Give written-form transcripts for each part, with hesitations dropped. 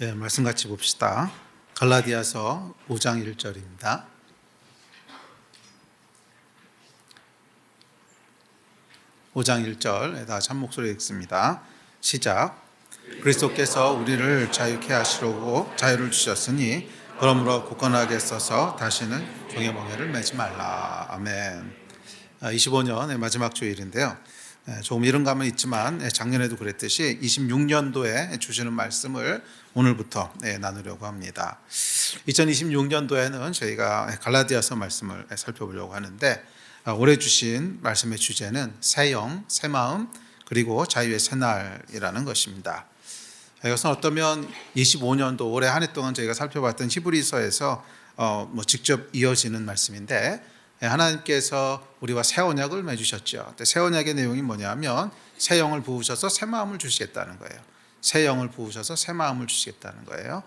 네, 말씀 같이 봅시다. 갈라디아서 5장 1절입니다. (5장 1절) 다 한 목소리 읽습니다. 시작. 그리스도께서 우리를 자유케 하시려고 자유를 주셨으니 그러므로 굳건하게 서서 다시는 종의 멍에를 매지 말라. 아멘. 25년의 마지막 주일인데요. 조금 이른 감은 있지만 작년에도 그랬듯이 26년도에 주시는 말씀을 오늘부터 나누려고 합니다. 2026년도에는 저희가 갈라디아서 말씀을 살펴보려고 하는데, 올해 주신 말씀의 주제는 새 영, 새 마음, 그리고 자유의 새날이라는 것입니다. 이것은 어쩌면 25년도 올해 한 해 동안 저희가 살펴봤던 히브리서에서 직접 이어지는 말씀인데, 하나님께서 우리와 새 언약을 맺으셨죠. 새 언약의 내용이 뭐냐면 새 영을 부으셔서 새 마음을 주시겠다는 거예요. 새 영을 부으셔서 새 마음을 주시겠다는 거예요.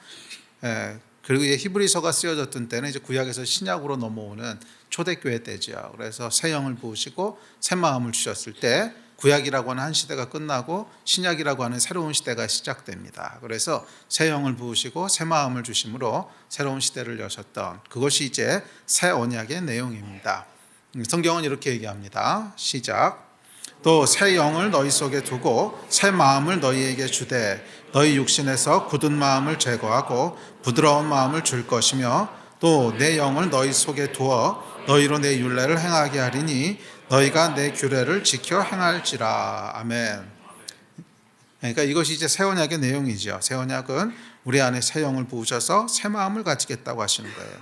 그리고 히브리서가 쓰여졌던 때는 이제 구약에서 신약으로 넘어오는 초대교회 때죠. 그래서 새 영을 부으시고 새 마음을 주셨을 때 구약이라고 하는 한 시대가 끝나고 신약이라고 하는 새로운 시대가 시작됩니다. 그래서 새 영을 부으시고 새 마음을 주심으로 새로운 시대를 여셨던 그것이 이제 새 언약의 내용입니다. 성경은 이렇게 얘기합니다. 시작. 또 새 영을 너희 속에 두고 새 마음을 너희에게 주되 너희 육신에서 굳은 마음을 제거하고 부드러운 마음을 줄 것이며 또 내 영을 너희 속에 두어 너희로 내 율례를 행하게 하리니 너희가 내 규례를 지켜 행할지라. 아멘. 그러니까 이것이 이제 새 언약의 내용이죠. 새 언약은 우리 안에 새 영을 부으셔서 새 마음을 가지겠다고 하시는 거예요.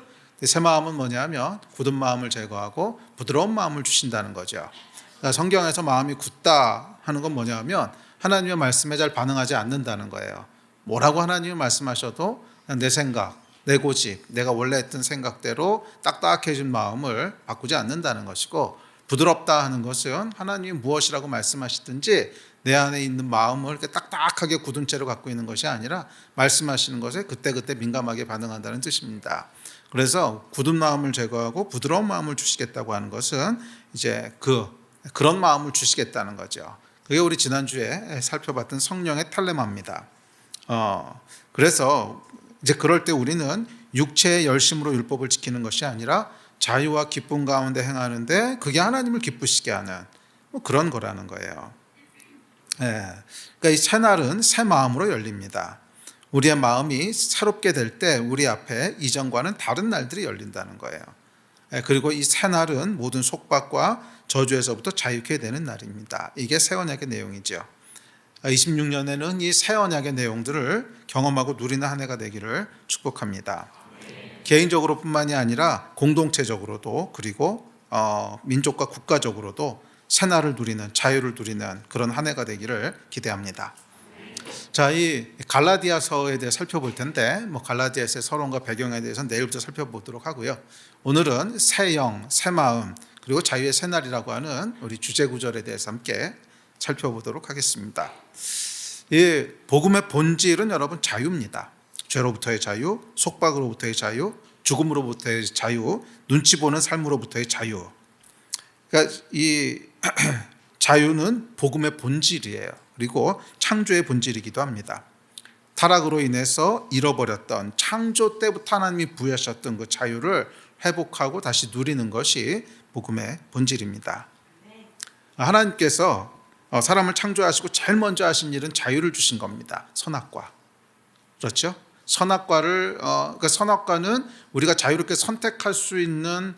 새 마음은 뭐냐면 굳은 마음을 제거하고 부드러운 마음을 주신다는 거죠. 그러니까 성경에서 마음이 굳다 하는 건 뭐냐면 하나님의 말씀에 잘 반응하지 않는다는 거예요. 뭐라고 하나님이 말씀하셔도 내 생각, 내 고집, 내가 원래 했던 생각대로 딱딱해진 마음을 바꾸지 않는다는 것이고, 부드럽다 하는 것은 하나님이 무엇이라고 말씀하시든지 내 안에 있는 마음을 이렇게 딱딱하게 굳은 채로 갖고 있는 것이 아니라 말씀하시는 것에 그때그때 민감하게 반응한다는 뜻입니다. 그래서 굳은 마음을 제거하고 부드러운 마음을 주시겠다고 하는 것은 이제 그런 마음을 주시겠다는 거죠. 그게 우리 지난주에 살펴봤던 성령의 탈레마입니다. 그래서 이제 그럴 때 우리는 육체의 열심으로 율법을 지키는 것이 아니라 자유와 기쁨 가운데 행하는데 그게 하나님을 기쁘시게 하는 그런 거라는 거예요. 그러니까 이 새날은 새 마음으로 열립니다. 우리의 마음이 새롭게 될 때 우리 앞에 이전과는 다른 날들이 열린다는 거예요. 그리고 이 새날은 모든 속박과 저주에서부터 자유케 되는 날입니다. 이게 새 언약의 내용이죠. 26년에는 이 새 언약의 내용들을 경험하고 누리는 한 해가 되기를 축복합니다. 개인적으로 뿐만이 아니라 공동체적으로도 그리고 민족과 국가적으로도 새날을 누리는, 자유를 누리는 그런 한 해가 되기를 기대합니다. 자, 이 갈라디아서에 대해 살펴볼 텐데 갈라디아서의 서론과 배경에 대해서는 내일부터 살펴보도록 하고요. 오늘은 새 영, 새 마음, 그리고 자유의 새날이라고 하는 우리 주제 구절에 대해서 함께 살펴보도록 하겠습니다. 이 복음의 본질은 여러분 자유입니다. 죄로부터의 자유, 속박으로부터의 자유, 죽음으로부터의 자유, 눈치 보는 삶으로부터의 자유. 그러니까 이 자유는 복음의 본질이에요. 그리고 창조의 본질이기도 합니다. 타락으로 인해서 잃어버렸던 창조 때부터 하나님이 부여하셨던 그 자유를 회복하고 다시 누리는 것이 복음의 본질입니다. 하나님께서 사람을 창조하시고 제일 먼저 하신 일은 자유를 주신 겁니다. 선악과. 그렇죠? 그러니까 선악과는 우리가 자유롭게 선택할 수 있는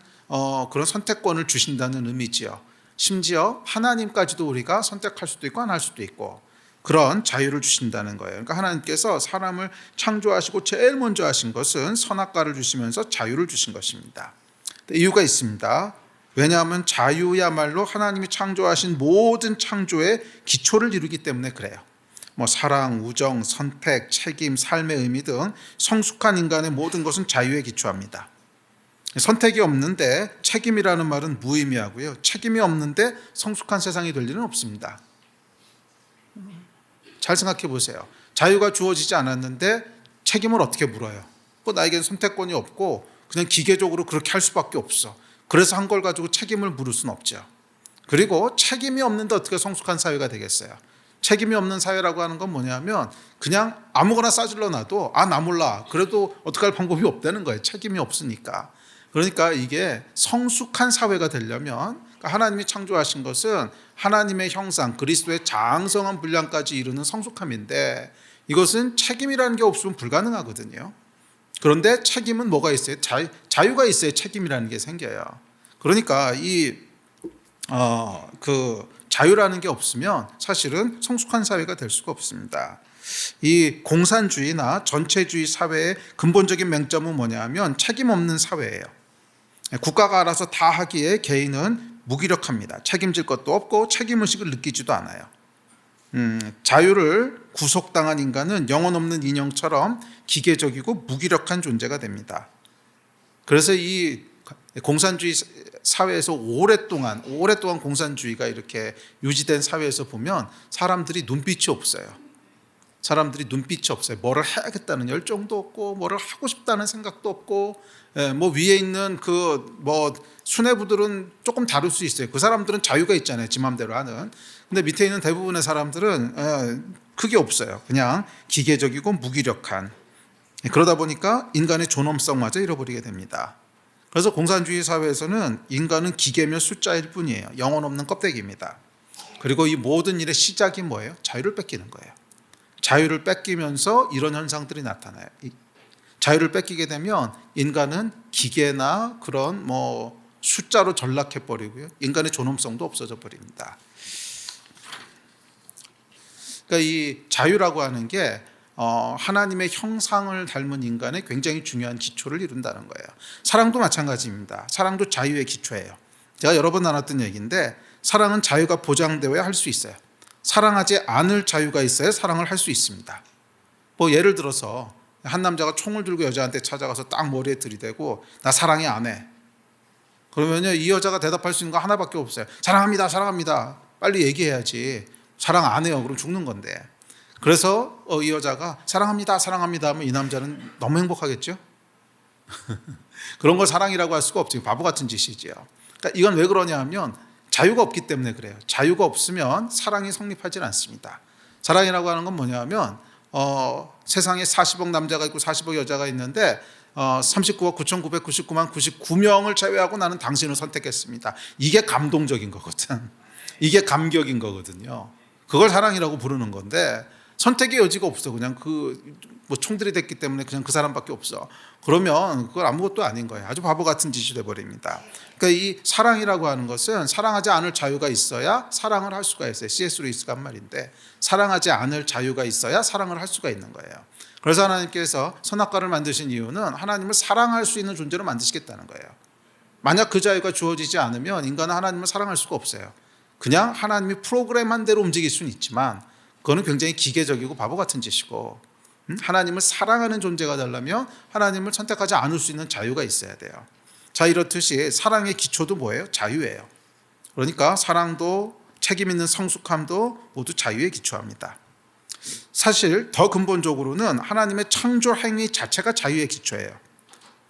그런 선택권을 주신다는 의미지요. 심지어 하나님까지도 우리가 선택할 수도 있고 안 할 수도 있고 그런 자유를 주신다는 거예요. 그러니까 하나님께서 사람을 창조하시고 제일 먼저 하신 것은 선악과를 주시면서 자유를 주신 것입니다. 이유가 있습니다. 왜냐하면 자유야말로 하나님이 창조하신 모든 창조의 기초를 이루기 때문에 그래요. 사랑, 우정, 선택, 책임, 삶의 의미 등 성숙한 인간의 모든 것은 자유에 기초합니다. 선택이 없는데 책임이라는 말은 무의미하고요. 책임이 없는데 성숙한 세상이 될 일은 없습니다. 잘 생각해 보세요. 자유가 주어지지 않았는데 책임을 어떻게 물어요? 나에게는 선택권이 없고 그냥 기계적으로 그렇게 할 수밖에 없어. 그래서 한 걸 가지고 책임을 물을 수는 없죠. 그리고 책임이 없는데 어떻게 성숙한 사회가 되겠어요? 책임이 없는 사회라고 하는 건 뭐냐면 그냥 아무거나 싸질러 놔도 나 몰라. 그래도 어떡할 방법이 없다는 거예요. 책임이 없으니까. 그러니까 이게 성숙한 사회가 되려면 하나님이 창조하신 것은 하나님의 형상, 그리스도의 장성한 분량까지 이루는 성숙함인데 이것은 책임이라는 게 없으면 불가능하거든요. 그런데 책임은 뭐가 있어요? 자유가 있어야 책임이라는 게 생겨요. 그러니까 그 자유라는 게 없으면 사실은 성숙한 사회가 될 수가 없습니다. 이 공산주의나 전체주의 사회의 근본적인 맹점은 뭐냐면 책임 없는 사회예요. 국가가 알아서 다 하기에 개인은 무기력합니다. 책임질 것도 없고 책임의식을 느끼지도 않아요. 자유를 구속당한 인간은 영혼 없는 인형처럼 기계적이고 무기력한 존재가 됩니다. 그래서 이 공산주의 사회에서 오랫동안 공산주의가 이렇게 유지된 사회에서 보면 사람들이 눈빛이 없어요. 뭐를 해야겠다는 열정도 없고 뭐를 하고 싶다는 생각도 없고 뭐 위에 있는 수뇌부들은 조금 다를 수 있어요. 그 사람들은 자유가 있잖아요. 지 맘대로 하는. 근데 밑에 있는 대부분의 사람들은 크게 없어요. 그냥 기계적이고 무기력한. 그러다 보니까 인간의 존엄성마저 잃어버리게 됩니다. 그래서 공산주의 사회에서는 인간은 기계며 숫자일 뿐이에요. 영혼 없는 껍데기입니다. 그리고 이 모든 일의 시작이 뭐예요? 자유를 뺏기는 거예요. 자유를 뺏기면서 이런 현상들이 나타나요. 자유를 뺏기게 되면 인간은 기계나 그런 숫자로 전락해 버리고요. 인간의 존엄성도 없어져 버립니다. 그러니까 이 자유라고 하는 게 하나님의 형상을 닮은 인간의 굉장히 중요한 기초를 이룬다는 거예요. 사랑도 마찬가지입니다. 사랑도 자유의 기초예요. 제가 여러 번 나눴던 얘기인데 사랑은 자유가 보장되어야 할 수 있어요. 사랑하지 않을 자유가 있어야 사랑을 할 수 있습니다. 예를 들어서 한 남자가 총을 들고 여자한테 찾아가서 딱 머리에 들이대고 나 사랑해 안 해. 그러면요 이 여자가 대답할 수 있는 거 하나밖에 없어요. 사랑합니다. 사랑합니다. 빨리 얘기해야지. 사랑 안 해요. 그럼 죽는 건데. 그래서 이 여자가 사랑합니다. 사랑합니다 하면 이 남자는 너무 행복하겠죠? 그런 걸 사랑이라고 할 수가 없죠. 바보 같은 짓이지요. 그러니까 이건 왜 그러냐 하면 자유가 없기 때문에 그래요. 자유가 없으면 사랑이 성립하지 않습니다. 사랑이라고 하는 건 뭐냐면 세상에 40억 남자가 있고 40억 여자가 있는데 39억 9,999만 99명을 제외하고 나는 당신을 선택했습니다. 이게 감동적인 거거든. 이게 감격인 거거든요. 그걸 사랑이라고 부르는 건데 선택의 여지가 없어. 그냥 총들이 됐기 때문에 그냥 그 사람밖에 없어. 그러면 그건 아무것도 아닌 거예요. 아주 바보 같은 짓이 돼버립니다. 그러니까 이 사랑이라고 하는 것은 사랑하지 않을 자유가 있어야 사랑을 할 수가 있어요. C.S. 루이스가 한 말인데 사랑하지 않을 자유가 있어야 사랑을 할 수가 있는 거예요. 그래서 하나님께서 선악과를 만드신 이유는 하나님을 사랑할 수 있는 존재로 만드시겠다는 거예요. 만약 그 자유가 주어지지 않으면 인간은 하나님을 사랑할 수가 없어요. 그냥 하나님이 프로그램한 대로 움직일 수는 있지만 그거는 굉장히 기계적이고 바보 같은 짓이고 하나님을 사랑하는 존재가 되려면 하나님을 선택하지 않을 수 있는 자유가 있어야 돼요. 자, 이렇듯이 사랑의 기초도 뭐예요? 자유예요. 그러니까 사랑도 책임 있는 성숙함도 모두 자유에 기초합니다. 사실 더 근본적으로는 하나님의 창조 행위 자체가 자유의 기초예요.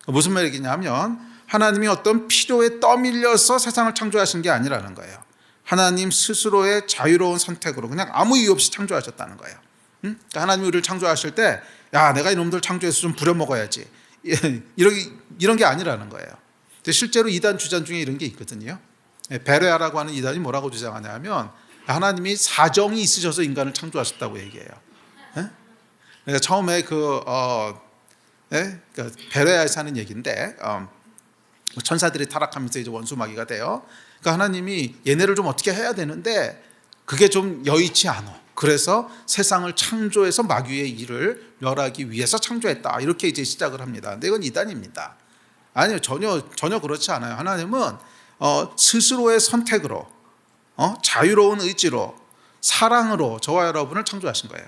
무슨 말이냐면 하나님이 어떤 필요에 떠밀려서 세상을 창조하신 게 아니라는 거예요. 하나님 스스로의 자유로운 선택으로 그냥 아무 이유 없이 창조하셨다는 거예요. 그러니까 하나님이 우리를 창조하실 때 내가 이놈들 창조해서 좀 부려먹어야지 이런 게 아니라는 거예요. 실제로 이단 주장 중에 이런 게 있거든요. 베레아라고 하는 이단이 뭐라고 주장하냐면 하나님이 사정이 있으셔서 인간을 창조하셨다고 얘기해요. 그러니까 처음에 베레아에서 하는 얘기인데 천사들이 타락하면서 이제 원수마귀가 돼요. 그러니까 하나님이 얘네를 좀 어떻게 해야 되는데 그게 좀 여의치 않아. 그래서 세상을 창조해서 마귀의 일을 멸하기 위해서 창조했다. 이렇게 이제 시작을 합니다. 근데 이건 이단입니다. 아니요, 전혀 그렇지 않아요. 하나님은 스스로의 선택으로, 자유로운 의지로, 사랑으로 저와 여러분을 창조하신 거예요.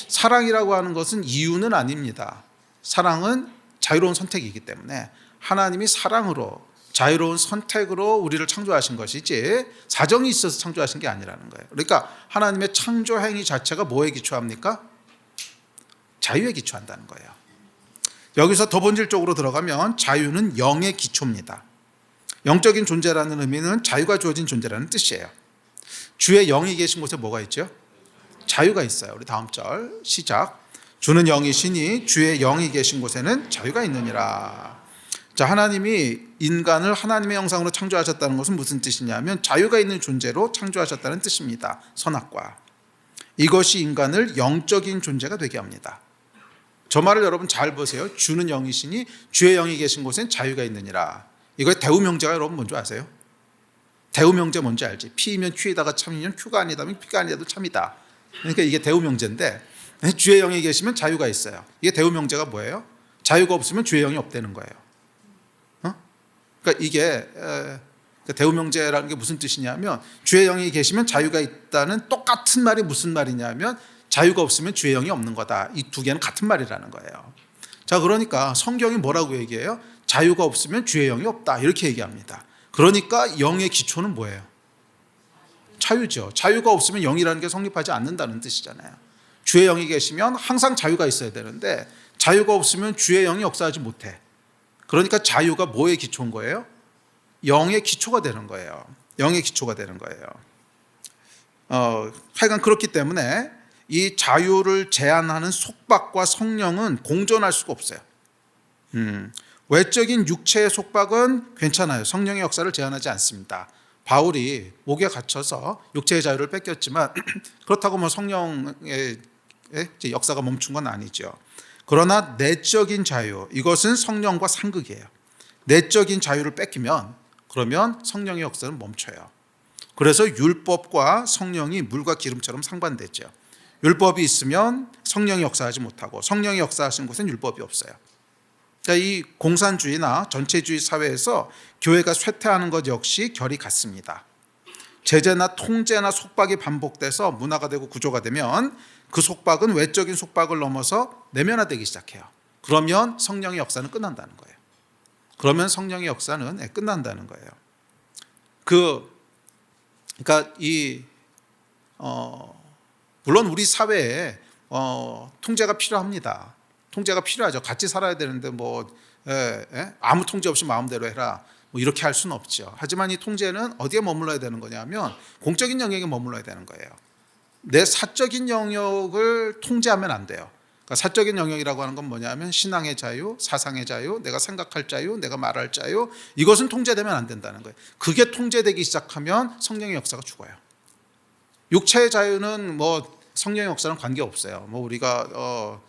사랑이라고 하는 것은 이유는 아닙니다. 사랑은 자유로운 선택이기 때문에 하나님이 사랑으로 자유로운 선택으로 우리를 창조하신 것이지 사정이 있어서 창조하신 게 아니라는 거예요. 그러니까 하나님의 창조 행위 자체가 뭐에 기초합니까? 자유에 기초한다는 거예요. 여기서 더 본질적으로 들어가면 자유는 영의 기초입니다. 영적인 존재라는 의미는 자유가 주어진 존재라는 뜻이에요. 주의 영이 계신 곳에 뭐가 있죠? 자유가 있어요. 우리 다음 절 시작. 주는 영이시니 주의 영이 계신 곳에는 자유가 있느니라. 자, 하나님이 인간을 하나님의 형상으로 창조하셨다는 것은 무슨 뜻이냐면 자유가 있는 존재로 창조하셨다는 뜻입니다. 선악과. 이것이 인간을 영적인 존재가 되게 합니다. 저 말을 여러분 잘 보세요. 주는 영이시니 주의 영이 계신 곳엔 자유가 있느니라. 이거의 대우명제가 여러분 뭔지 아세요? 대우명제 뭔지 알지? P이면 Q에다가 참이면 Q가 아니다면 P가 아니라도 참이다. 그러니까 이게 대우명제인데 주의 영이 계시면 자유가 있어요. 이게 대우명제가 뭐예요? 자유가 없으면 주의 영이 없다는 거예요. 그러니까 이게 대우명제라는 게 무슨 뜻이냐면 주의 영이 계시면 자유가 있다는 똑같은 말이 무슨 말이냐면 자유가 없으면 주의 영이 없는 거다. 이 두 개는 같은 말이라는 거예요. 자, 그러니까 성경이 뭐라고 얘기해요? 자유가 없으면 주의 영이 없다. 이렇게 얘기합니다. 그러니까 영의 기초는 뭐예요? 자유죠. 자유가 없으면 영이라는 게 성립하지 않는다는 뜻이잖아요. 주의 영이 계시면 항상 자유가 있어야 되는데 자유가 없으면 주의 영이 역사하지 못해. 그러니까 자유가 뭐의 기초인 거예요? 영의 기초가 되는 거예요. 영의 기초가 되는 거예요. 하여간 그렇기 때문에 이 자유를 제한하는 속박과 성령은 공존할 수가 없어요. 외적인 육체의 속박은 괜찮아요. 성령의 역사를 제한하지 않습니다. 바울이 목에 갇혀서 육체의 자유를 뺏겼지만 그렇다고 뭐 성령의 역사가 멈춘 건 아니죠. 그러나 내적인 자유, 이것은 성령과 상극이에요. 내적인 자유를 뺏기면 그러면 성령의 역사는 멈춰요. 그래서 율법과 성령이 물과 기름처럼 상반되죠. 율법이 있으면 성령이 역사하지 못하고 성령이 역사하신 곳엔 율법이 없어요. 그러니까 이 공산주의나 전체주의 사회에서 교회가 쇠퇴하는 것 역시 결이 같습니다. 제재나 통제나 속박이 반복돼서 문화가 되고 구조가 되면 그 속박은 외적인 속박을 넘어서 내면화되기 시작해요. 그러면 성령의 역사는 끝난다는 거예요. 그러면 성령의 역사는 끝난다는 거예요. 그러니까 물론 우리 사회에 통제가 필요합니다. 통제가 필요하죠. 같이 살아야 되는데 아무 통제 없이 마음대로 해라. 이렇게 할 수는 없죠. 하지만 이 통제는 어디에 머물러야 되는 거냐면 공적인 영역에 머물러야 되는 거예요. 내 사적인 영역을 통제하면 안 돼요. 그러니까 사적인 영역이라고 하는 건 뭐냐면 신앙의 자유, 사상의 자유, 내가 생각할 자유, 내가 말할 자유, 이것은 통제되면 안 된다는 거예요. 그게 통제되기 시작하면 성령의 역사가 죽어요. 육체의 자유는 성령의 역사는 관계없어요. 우리가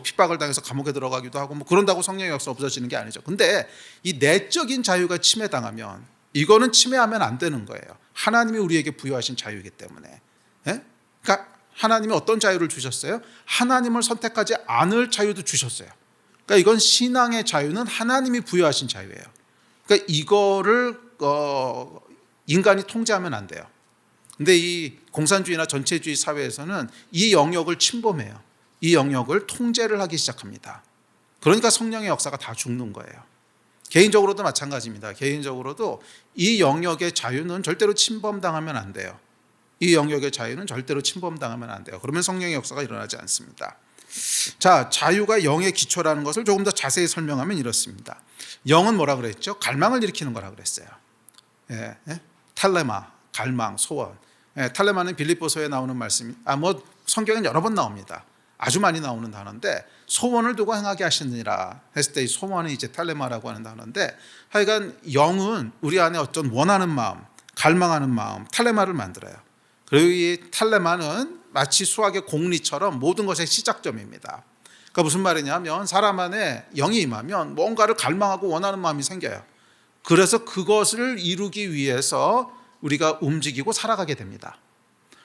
핍박을 당해서 감옥에 들어가기도 하고 그런다고 성령의 역사 없어지는 게 아니죠. 근데 이 내적인 자유가 침해당하면 이거는 침해하면 안 되는 거예요. 하나님이 우리에게 부여하신 자유이기 때문에. 그러니까 하나님이 어떤 자유를 주셨어요? 하나님을 선택하지 않을 자유도 주셨어요. 그러니까 이건 신앙의 자유는 하나님이 부여하신 자유예요. 그러니까 이거를 인간이 통제하면 안 돼요. 근데 이 공산주의나 전체주의 사회에서는 이 영역을 침범해요. 이 영역을 통제를 하기 시작합니다. 그러니까 성령의 역사가 다 죽는 거예요. 개인적으로도 마찬가지입니다. 개인적으로도 이 영역의 자유는 절대로 침범당하면 안 돼요. 이 영역의 자유는 절대로 침범당하면 안 돼요. 그러면 성령의 역사가 일어나지 않습니다. 자, 자유가 영의 기초라는 것을 조금 더 자세히 설명하면 이렇습니다. 영은 뭐라 그랬죠? 갈망을 일으키는 거라 그랬어요. 텔레마, 갈망, 소원. 텔레마는 빌립보서에 나오는 말씀. 성경엔 여러 번 나옵니다. 아주 많이 나오는 단어인데 소원을 두고 행하게 하시느니라 했을 때 이 소원은 이제 텔레마라고 하는 단어인데 하여간 영은 우리 안에 어떤 원하는 마음, 갈망하는 마음, 텔레마를 만들어요. 그리고 이 텔레마는 마치 수학의 공리처럼 모든 것의 시작점입니다. 그러니까 무슨 말이냐면 사람 안에 영이 임하면 뭔가를 갈망하고 원하는 마음이 생겨요. 그래서 그것을 이루기 위해서 우리가 움직이고 살아가게 됩니다.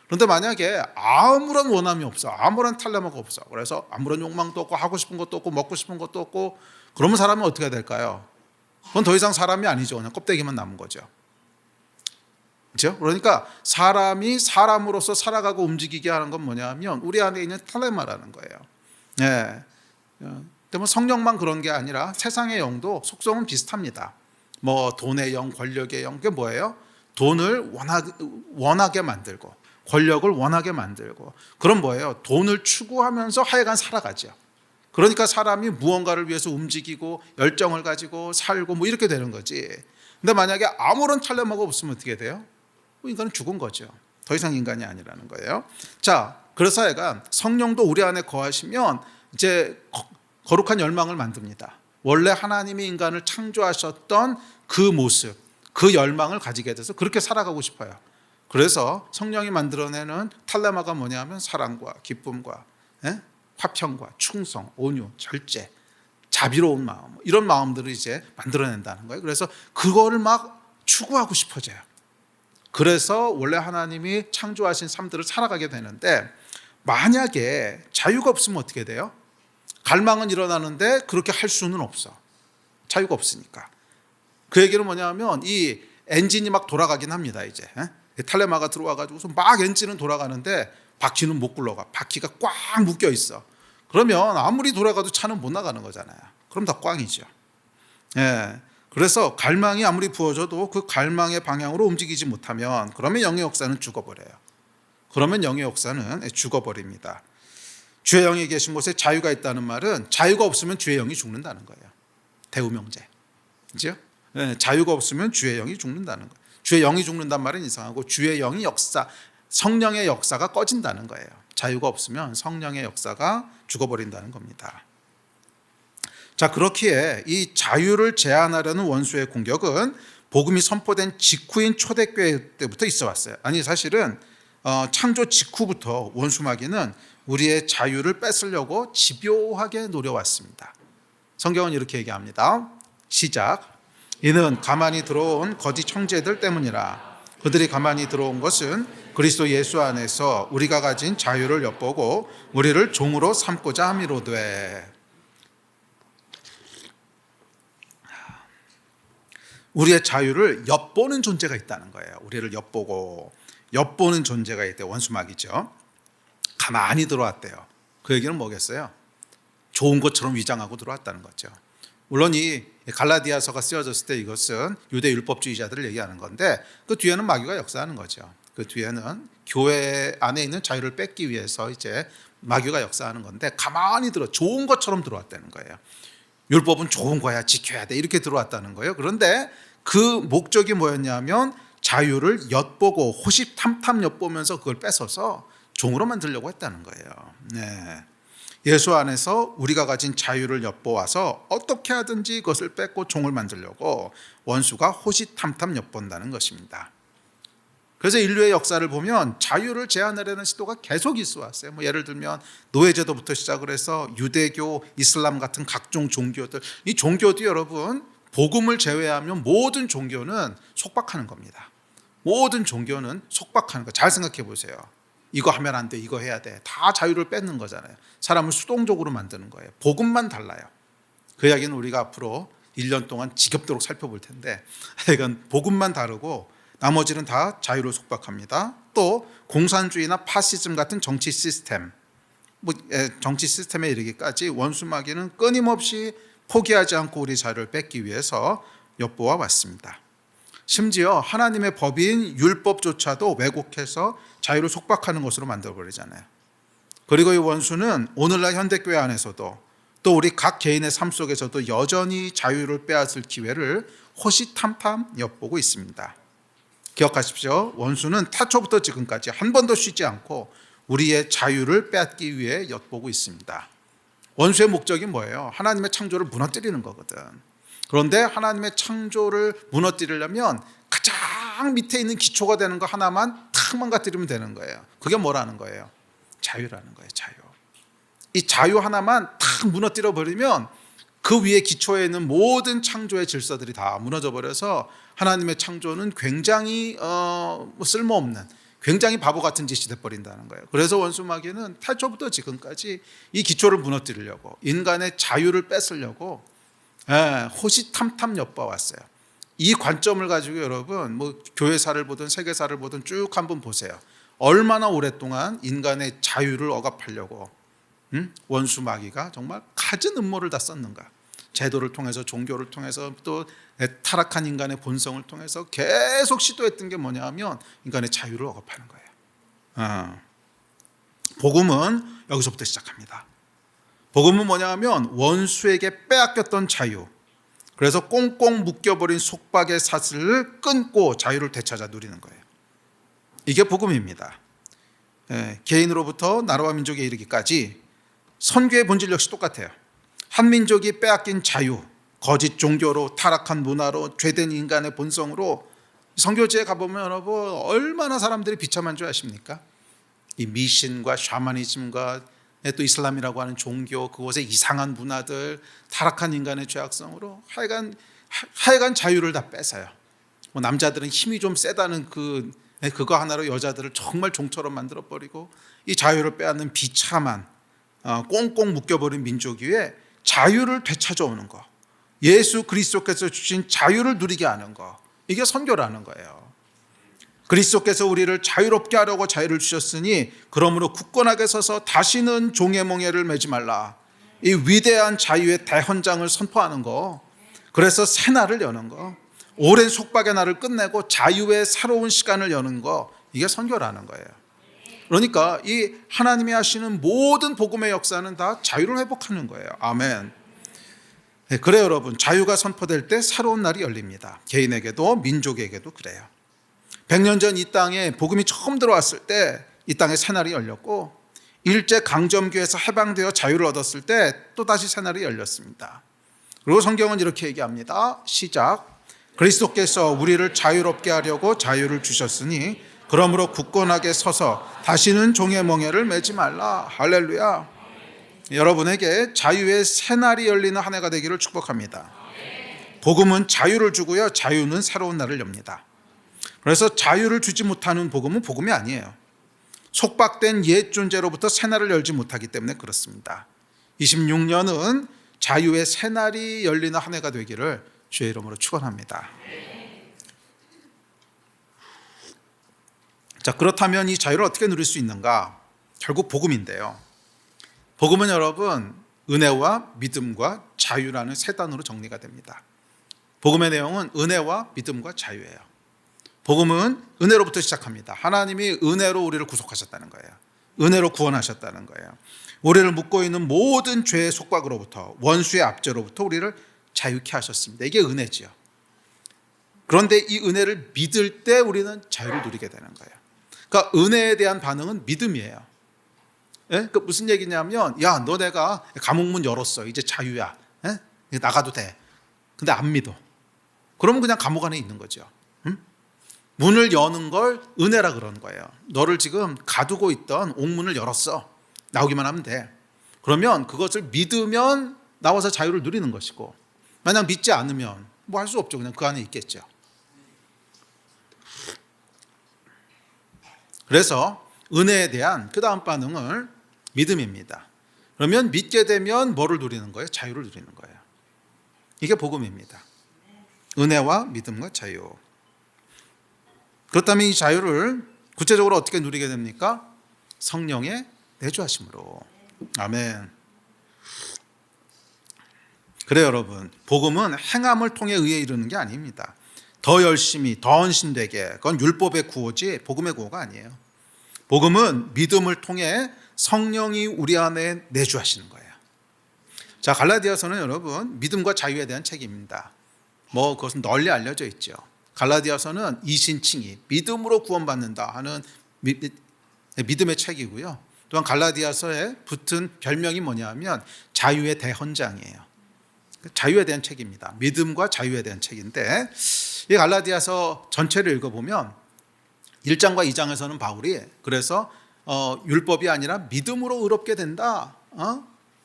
그런데 만약에 아무런 원함이 없어, 아무런 텔레마가 없어, 그래서 아무런 욕망도 없고 하고 싶은 것도 없고 먹고 싶은 것도 없고, 그러면 사람은 어떻게 될까요? 그건 더 이상 사람이 아니죠. 그냥 껍데기만 남은 거죠. 그렇죠? 그러니까 사람이 사람으로서 살아가고 움직이게 하는 건 뭐냐면 우리 안에 있는 텔레마라는 거예요. 근데 성령만 그런 게 아니라 세상의 영도 속성은 비슷합니다. 돈의 영, 권력의 영, 그게 뭐예요? 돈을 원하게 만들고 권력을 원하게 만들고, 그럼 뭐예요? 돈을 추구하면서 하여간 살아가죠. 그러니까 사람이 무언가를 위해서 움직이고 열정을 가지고 살고 이렇게 되는 거지. 근데 만약에 아무런 텔레마가 없으면 어떻게 돼요? 인간은 죽은 거죠. 더 이상 인간이 아니라는 거예요. 자, 그래서 애가 성령도 우리 안에 거하시면 이제 거룩한 열망을 만듭니다. 원래 하나님이 인간을 창조하셨던 그 모습, 그 열망을 가지게 돼서 그렇게 살아가고 싶어요. 그래서 성령이 만들어내는 탈레마가 뭐냐면 사랑과 기쁨과 화평과 충성, 온유, 절제, 자비로운 마음, 이런 마음들을 이제 만들어낸다는 거예요. 그래서 그거를 막 추구하고 싶어져요. 그래서 원래 하나님이 창조하신 삶들을 살아가게 되는데, 만약에 자유가 없으면 어떻게 돼요? 갈망은 일어나는데 그렇게 할 수는 없어. 자유가 없으니까. 그 얘기는 뭐냐면 이 엔진이 막 돌아가긴 합니다. 이제 탈레마가 들어와가지고서 막 엔진은 돌아가는데 바퀴는 못 굴러가. 바퀴가 꽉 묶여 있어. 그러면 아무리 돌아가도 차는 못 나가는 거잖아요. 그럼 다 꽝이죠. 그래서 갈망이 아무리 부어져도 그 갈망의 방향으로 움직이지 못하면 그러면 영의 역사는 죽어버려요. 그러면 영의 역사는 죽어버립니다. 주의 영이 계신 곳에 자유가 있다는 말은 자유가 없으면 주의 영이 죽는다는 거예요. 대우명제. 그죠? 자유가 없으면 주의 영이 죽는다는 거예요. 주의 영이 죽는단 말은 이상하고 주의 영이 역사, 성령의 역사가 꺼진다는 거예요. 자유가 없으면 성령의 역사가 죽어버린다는 겁니다. 자, 그렇기에 이 자유를 제한하려는 원수의 공격은 복음이 선포된 직후인 초대교회 때부터 있어 왔어요. 아니, 사실은 창조 직후부터 원수마귀는 우리의 자유를 뺏으려고 집요하게 노려왔습니다. 성경은 이렇게 얘기합니다. 시작. 이는 가만히 들어온 거짓 형제들 때문이라. 그들이 가만히 들어온 것은 그리스도 예수 안에서 우리가 가진 자유를 엿보고 우리를 종으로 삼고자 함이로되. 우리의 자유를 엿보는 존재가 있다는 거예요. 우리를 엿보는 존재가 있대. 원수마귀죠. 가만히 들어왔대요. 그 얘기는 뭐겠어요? 좋은 것처럼 위장하고 들어왔다는 거죠. 물론 이 갈라디아서가 쓰여졌을 때 이것은 유대 율법주의자들을 얘기하는 건데, 그 뒤에는 마귀가 역사하는 거죠. 그 뒤에는 교회 안에 있는 자유를 뺏기 위해서 이제 마귀가 역사하는 건데, 가만히 좋은 것처럼 들어왔다는 거예요. 율법은 좋은 거야, 지켜야 돼, 이렇게 들어왔다는 거예요. 그런데 그 목적이 뭐였냐면 자유를 엿보고 호시탐탐 엿보면서 그걸 뺏어서 종으로 만들려고 했다는 거예요. 예수 안에서 우리가 가진 자유를 엿보아서 어떻게 하든지 그것을 뺏고 종을 만들려고 원수가 호시탐탐 엿본다는 것입니다. 그래서 인류의 역사를 보면 자유를 제한하려는 시도가 계속 있어 왔어요. 예를 들면 노예제도부터 시작을 해서 유대교, 이슬람 같은 각종 종교들, 이 종교도 여러분 복음을 제외하면 모든 종교는 속박하는 겁니다. 모든 종교는 속박하는 거. 잘 생각해 보세요. 이거 하면 안 돼, 이거 해야 돼. 다 자유를 뺏는 거잖아요. 사람을 수동적으로 만드는 거예요. 복음만 달라요. 그 이야기는 우리가 앞으로 1년 동안 지겹도록 살펴볼 텐데, 이건 복음만 다르고 나머지는 다 자유를 속박합니다. 또 공산주의나 파시즘 같은 정치 시스템, 정치 시스템에 이르기까지 원수마귀는 끊임없이 포기하지 않고 우리 자유를 뺏기 위해서 엿보아 왔습니다. 심지어 하나님의 법인 율법조차도 왜곡해서 자유를 속박하는 것으로 만들어버리잖아요. 그리고 이 원수는 오늘날 현대교회 안에서도 또 우리 각 개인의 삶 속에서도 여전히 자유를 빼앗을 기회를 호시탐탐 엿보고 있습니다. 기억하십시오. 원수는 태초부터 지금까지 한 번도 쉬지 않고 우리의 자유를 빼앗기 위해 엿보고 있습니다. 원수의 목적이 뭐예요? 하나님의 창조를 무너뜨리는 거거든. 그런데 하나님의 창조를 무너뜨리려면 가장 밑에 있는 기초가 되는 거 하나만 탁 망가뜨리면 되는 거예요. 그게 뭐라는 거예요? 자유라는 거예요. 자유. 이 자유 하나만 탁 무너뜨려 버리면 그 위에 기초에 있는 모든 창조의 질서들이 다 무너져 버려서 하나님의 창조는 굉장히 쓸모없는, 굉장히 바보 같은 짓이 돼버린다는 거예요. 그래서 원수마귀는 태초부터 지금까지 이 기초를 무너뜨리려고, 인간의 자유를 뺏으려고 호시탐탐 엿봐왔어요. 이 관점을 가지고 여러분 교회사를 보든 세계사를 보든 쭉 한번 보세요. 얼마나 오랫동안 인간의 자유를 억압하려고 원수 마귀가 정말 갖은 음모를 다 썼는가. 제도를 통해서, 종교를 통해서, 또 타락한 인간의 본성을 통해서 계속 시도했던 게 뭐냐 하면 인간의 자유를 억압하는 거예요. 복음은 여기서부터 시작합니다. 복음은 뭐냐 하면 원수에게 빼앗겼던 자유, 그래서 꽁꽁 묶여버린 속박의 사슬을 끊고 자유를 되찾아 누리는 거예요. 이게 복음입니다. 개인으로부터 나라와 민족에 이르기까지 선교의 본질 역시 똑같아요. 한 민족이 빼앗긴 자유, 거짓 종교로 타락한 문화로 죄된 인간의 본성으로 선교지에 가보면 여러분 얼마나 사람들이 비참한 줄 아십니까? 이 미신과 샤머니즘과 또 이슬람이라고 하는 종교, 그곳의 이상한 문화들, 타락한 인간의 죄악성으로 하여간 자유를 다 뺏어요. 남자들은 힘이 좀 세다는 그거 하나로 여자들을 정말 종처럼 만들어버리고 이 자유를 빼앗는 비참한 꽁꽁 묶여버린 민족 위에 자유를 되찾아오는 거, 예수 그리스도께서 주신 자유를 누리게 하는 거, 이게 선교라는 거예요. 그리스도께서 우리를 자유롭게 하려고 자유를 주셨으니 그러므로 굳건하게 서서 다시는 종의 몽에를 매지 말라. 이 위대한 자유의 대헌장을 선포하는 거, 그래서 새 날을 여는 거, 오랜 속박의 날을 끝내고 자유의 새로운 시간을 여는 거, 이게 선교라는 거예요. 그러니까 이 하나님이 하시는 모든 복음의 역사는 다 자유를 회복하는 거예요. 아멘. 그래요 여러분, 자유가 선포될 때 새로운 날이 열립니다. 개인에게도 민족에게도 그래요. 100년 전 이 땅에 복음이 처음 들어왔을 때 이 땅에 새날이 열렸고, 일제 강점기에서 해방되어 자유를 얻었을 때 또다시 새날이 열렸습니다. 그리고 성경은 이렇게 얘기합니다. 시작. 그리스도께서 우리를 자유롭게 하려고 자유를 주셨으니 그러므로 굳건하게 서서 다시는 종의 멍에를 매지 말라. 할렐루야. 여러분에게 자유의 새날이 열리는 한 해가 되기를 축복합니다. 복음은 자유를 주고요, 자유는 새로운 날을 엽니다. 그래서 자유를 주지 못하는 복음은 복음이 아니에요. 속박된 옛 존재로부터 새날을 열지 못하기 때문에 그렇습니다. 26년은 자유의 새날이 열리는 한 해가 되기를 주의 이름으로 축원합니다. 자, 그렇다면 이 자유를 어떻게 누릴 수 있는가? 결국 복음인데요. 복음은 여러분 은혜와 믿음과 자유라는 세 단어로 정리가 됩니다. 복음의 내용은 은혜와 믿음과 자유예요. 복음은 은혜로부터 시작합니다. 하나님이 은혜로 우리를 구속하셨다는 거예요. 은혜로 구원하셨다는 거예요. 우리를 묶고 있는 모든 죄의 속박으로부터, 원수의 압제로부터 우리를 자유케 하셨습니다. 이게 은혜지요. 그런데 이 은혜를 믿을 때 우리는 자유를 누리게 되는 거예요. 그러니까 은혜에 대한 반응은 믿음이에요. 그 무슨 얘기냐면, 야, 너 내가 감옥문 열었어. 이제 자유야. 나가도 돼. 근데 안 믿어. 그러면 그냥 감옥 안에 있는 거죠. 문을 여는 걸 은혜라 그러는 거예요. 너를 지금 가두고 있던 옥문을 열었어. 나오기만 하면 돼. 그러면 그것을 믿으면 나와서 자유를 누리는 것이고, 만약 믿지 않으면 뭐 할 수 없죠. 그냥 그 안에 있겠죠. 그래서 은혜에 대한 그 다음 반응을 믿음입니다. 그러면 믿게 되면 뭐를 누리는 거예요? 자유를 누리는 거예요. 이게 복음입니다. 은혜와 믿음과 자유. 그렇다면 이 자유를 구체적으로 어떻게 누리게 됩니까? 성령의 내주하심으로. 아멘. 그래요 여러분, 복음은 행함을 통해 의에 이르는 게 아닙니다. 더 열심히, 더 헌신되게, 그건 율법의 구호지 복음의 구호가 아니에요. 복음은 믿음을 통해 성령이 우리 안에 내주하시는 거예요. 자, 갈라디아서는 여러분 믿음과 자유에 대한 책입니다. 그것은 널리 알려져 있죠. 갈라디아서는 이신칭의, 믿음으로 구원받는다 하는 믿음의 책이고요. 또한 갈라디아서에 붙은 별명이 뭐냐면 자유의 대헌장이에요. 자유에 대한 책입니다. 믿음과 자유에 대한 책인데, 이 갈라디아서 전체를 읽어보면 1장과 2장에서는 바울이 그래서 율법이 아니라 믿음으로 의롭게 된다,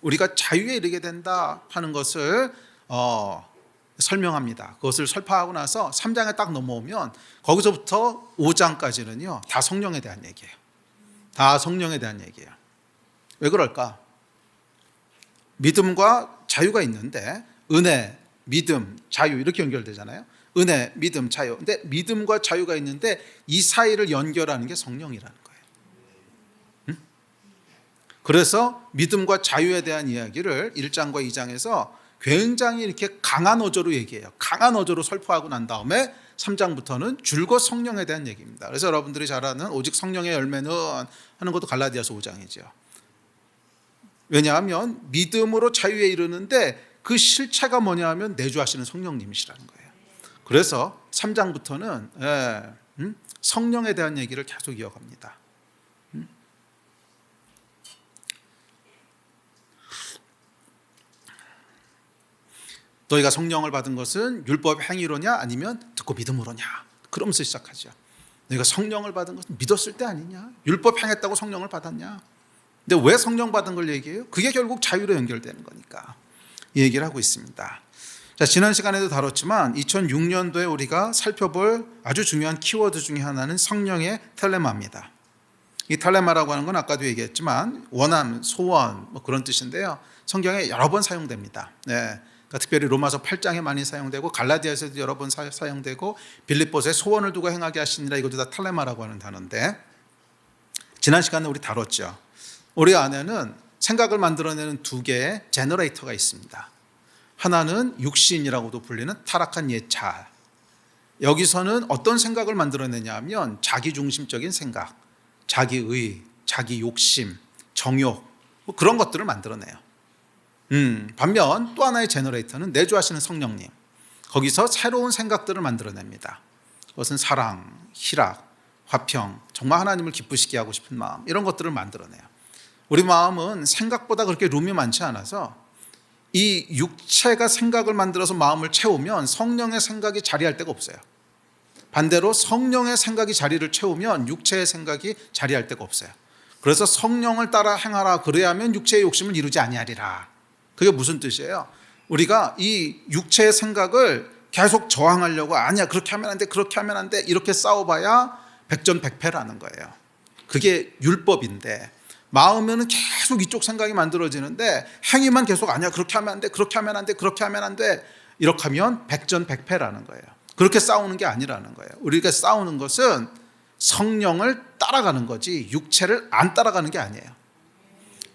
우리가 자유에 이르게 된다 하는 것을 설명합니다. 그것을 설파하고 나서 3장에 딱 넘어오면 거기서부터 5장까지는요 다 성령에 대한 얘기예요. 다 성령에 대한 얘기예요. 왜 그럴까? 믿음과 자유가 있는데 은혜, 믿음, 자유 이렇게 연결되잖아요. 은혜, 믿음, 자유. 근데 믿음과 자유가 있는데 이 사이를 연결하는 게 성령이라는 거예요. 그래서 믿음과 자유에 대한 이야기를 1장과 2장에서 굉장히 이렇게 강한 어조로 얘기해요. 강한 어조로 설포하고 난 다음에 3장부터는 줄곧 성령에 대한 얘기입니다. 그래서 여러분들이 잘 아는 오직 성령의 열매는 하는 것도 갈라디아서 5장이죠. 왜냐하면 믿음으로 자유에 이르는데 그 실체가 뭐냐 하면 내주하시는 성령님이시라는 거예요. 그래서 3장부터는 성령에 대한 얘기를 계속 이어갑니다. 너희가 성령을 받은 것은 율법 행위로냐 아니면 듣고 믿음으로냐? 그러면서 시작하죠. 너희가 성령을 받은 것은 믿었을 때 아니냐? 율법 행했다고 성령을 받았냐? 근데 왜 성령 받은 걸 얘기해요? 그게 결국 자유로 연결되는 거니까 이 얘기를 하고 있습니다. 자, 지난 시간에도 다뤘지만 2006년도에 우리가 살펴볼 아주 중요한 키워드 중에 하나는 성령의 텔레마입니다. 이 텔레마라고 하는 건 아까도 얘기했지만 원함, 소원 뭐 그런 뜻인데요. 성경에 여러 번 사용됩니다. 네. 그러니까 특별히 로마서 8장에 많이 사용되고 갈라디아서도 여러 번 사용되고 빌립보서에 소원을 두고 행하게 하시니라, 이것도 다 텔레마라고 하는 단어인데, 지난 시간에 우리 다뤘죠. 우리 안에는 생각을 만들어내는 두 개의 제너레이터가 있습니다. 하나는 육신이라고도 불리는 타락한 옛 자. 여기서는 어떤 생각을 만들어내냐 하면 자기중심적인 생각, 자기의, 자기 욕심, 정욕 뭐 그런 것들을 만들어내요. 반면 또 하나의 제너레이터는 내주하시는 성령님, 거기서 새로운 생각들을 만들어냅니다. 그것은 사랑, 희락, 화평, 정말 하나님을 기쁘시게 하고 싶은 마음, 이런 것들을 만들어내요. 우리 마음은 생각보다 그렇게 룸이 많지 않아서 이 육체가 생각을 만들어서 마음을 채우면 성령의 생각이 자리할 데가 없어요. 반대로 성령의 생각이 자리를 채우면 육체의 생각이 자리할 데가 없어요. 그래서 성령을 따라 행하라, 그래야 하면 육체의 욕심을 이루지 아니하리라. 그게 무슨 뜻이에요? 우리가 이 육체의 생각을 계속 저항하려고, 아니야 그렇게 하면 안 돼, 그렇게 하면 안 돼, 이렇게 싸워봐야 백전백패라는 거예요. 그게 율법인데, 마음에는 계속 이쪽 생각이 만들어지는데 행위만 계속 아니야 그렇게 하면 안 돼, 그렇게 하면 안 돼, 그렇게 하면 안 돼, 이렇게 하면 백전백패라는 거예요. 그렇게 싸우는 게 아니라는 거예요. 우리가 싸우는 것은 성령을 따라가는 거지 육체를 안 따라가는 게 아니에요.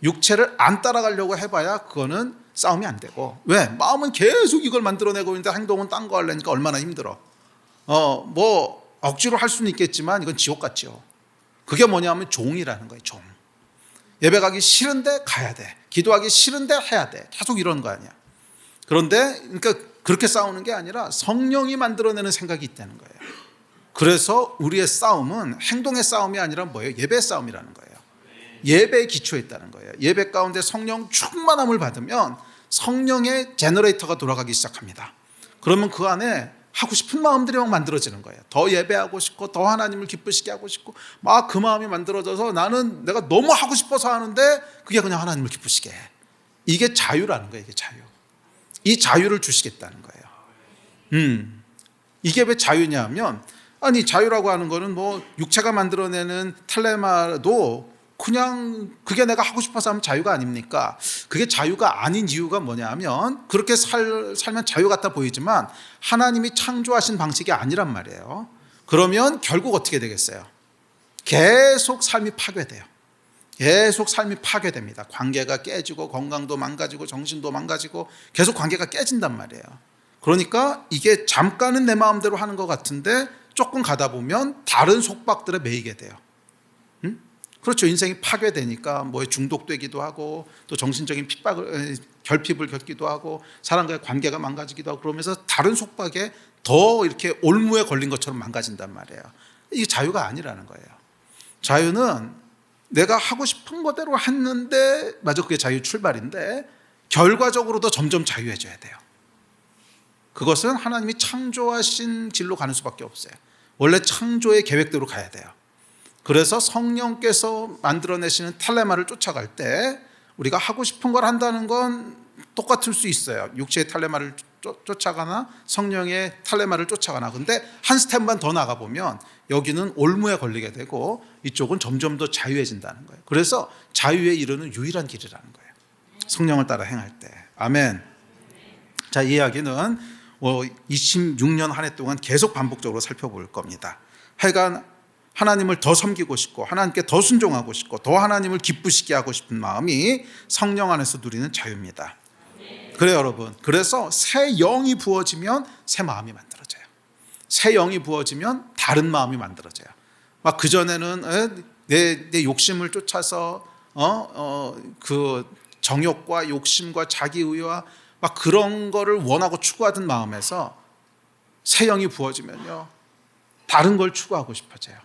육체를 안 따라가려고 해봐야 그거는 싸움이 안 되고, 왜? 마음은 계속 이걸 만들어내고 있는데 행동은 딴 거 하려니까 얼마나 힘들어. 뭐 억지로 할 수는 있겠지만 이건 지옥 같죠. 그게 뭐냐면 종이라는 거예요. 종. 예배 가기 싫은데 가야 돼, 기도하기 싫은데 해야 돼, 계속 이런 거 아니야. 그런데 그러니까 그렇게 싸우는 게 아니라 성령이 만들어내는 생각이 있다는 거예요. 그래서 우리의 싸움은 행동의 싸움이 아니라 뭐예요? 예배의 싸움이라는 거예요. 예배에 기초에 있다는 거예요. 예배 가운데 성령 충만함을 받으면 성령의 제너레이터가 돌아가기 시작합니다. 그러면 그 안에 하고 싶은 마음들이 막 만들어지는 거예요. 더 예배하고 싶고, 더 하나님을 기쁘시게 하고 싶고, 막 그 마음이 만들어져서 나는 내가 너무 하고 싶어서 하는데 그게 그냥 하나님을 기쁘시게 해. 이게 자유라는 거예요. 이게 자유. 이 자유를 주시겠다는 거예요. 이게 왜 자유냐 하면, 아니 자유라고 하는 거는 뭐 육체가 만들어내는 텔레마도 그냥 그게 내가 하고 싶어서 하면 자유가 아닙니까? 그게 자유가 아닌 이유가 뭐냐 하면, 그렇게 살면 자유 같아 보이지만 하나님이 창조하신 방식이 아니란 말이에요. 그러면 결국 어떻게 되겠어요? 계속 삶이 파괴돼요. 계속 삶이 파괴됩니다. 관계가 깨지고, 건강도 망가지고, 정신도 망가지고, 계속 관계가 깨진단 말이에요. 그러니까 이게 잠깐은 내 마음대로 하는 것 같은데 조금 가다 보면 다른 속박들에 매이게 돼요. 그렇죠. 인생이 파괴되니까 뭐에 중독되기도 하고, 또 정신적인 결핍을 겪기도 하고, 사람과의 관계가 망가지기도 하고, 그러면서 다른 속박에 더 이렇게 올무에 걸린 것처럼 망가진단 말이에요. 이게 자유가 아니라는 거예요. 자유는 내가 하고 싶은 거대로 했는데, 맞아, 그게 자유 출발인데 결과적으로도 점점 자유해져야 돼요. 그것은 하나님이 창조하신 길로 가는 수밖에 없어요. 원래 창조의 계획대로 가야 돼요. 그래서 성령께서 만들어내시는 텔레마를 쫓아갈 때 우리가 하고 싶은 걸 한다는 건 똑같을 수 있어요. 육체의 텔레마를 쫓아가나 성령의 텔레마를 쫓아가나. 근데 한 스텝만 더 나가보면 여기는 올무에 걸리게 되고 이쪽은 점점 더 자유해진다는 거예요. 그래서 자유에 이르는 유일한 길이라는 거예요. 성령을 따라 행할 때. 아멘. 자, 이 이야기는 26년 한 해 동안 계속 반복적으로 살펴볼 겁니다. 하여간 하나님을 더 섬기고 싶고, 하나님께 더 순종하고 싶고, 더 하나님을 기쁘시게 하고 싶은 마음이 성령 안에서 누리는 자유입니다. 그래요, 여러분. 그래서 새 영이 부어지면 새 마음이 만들어져요. 새 영이 부어지면 다른 마음이 만들어져요. 막 그전에는 내 욕심을 쫓아서 그 정욕과 욕심과 자기의와 막 그런 거를 원하고 추구하던 마음에서 새 영이 부어지면요, 다른 걸 추구하고 싶어져요.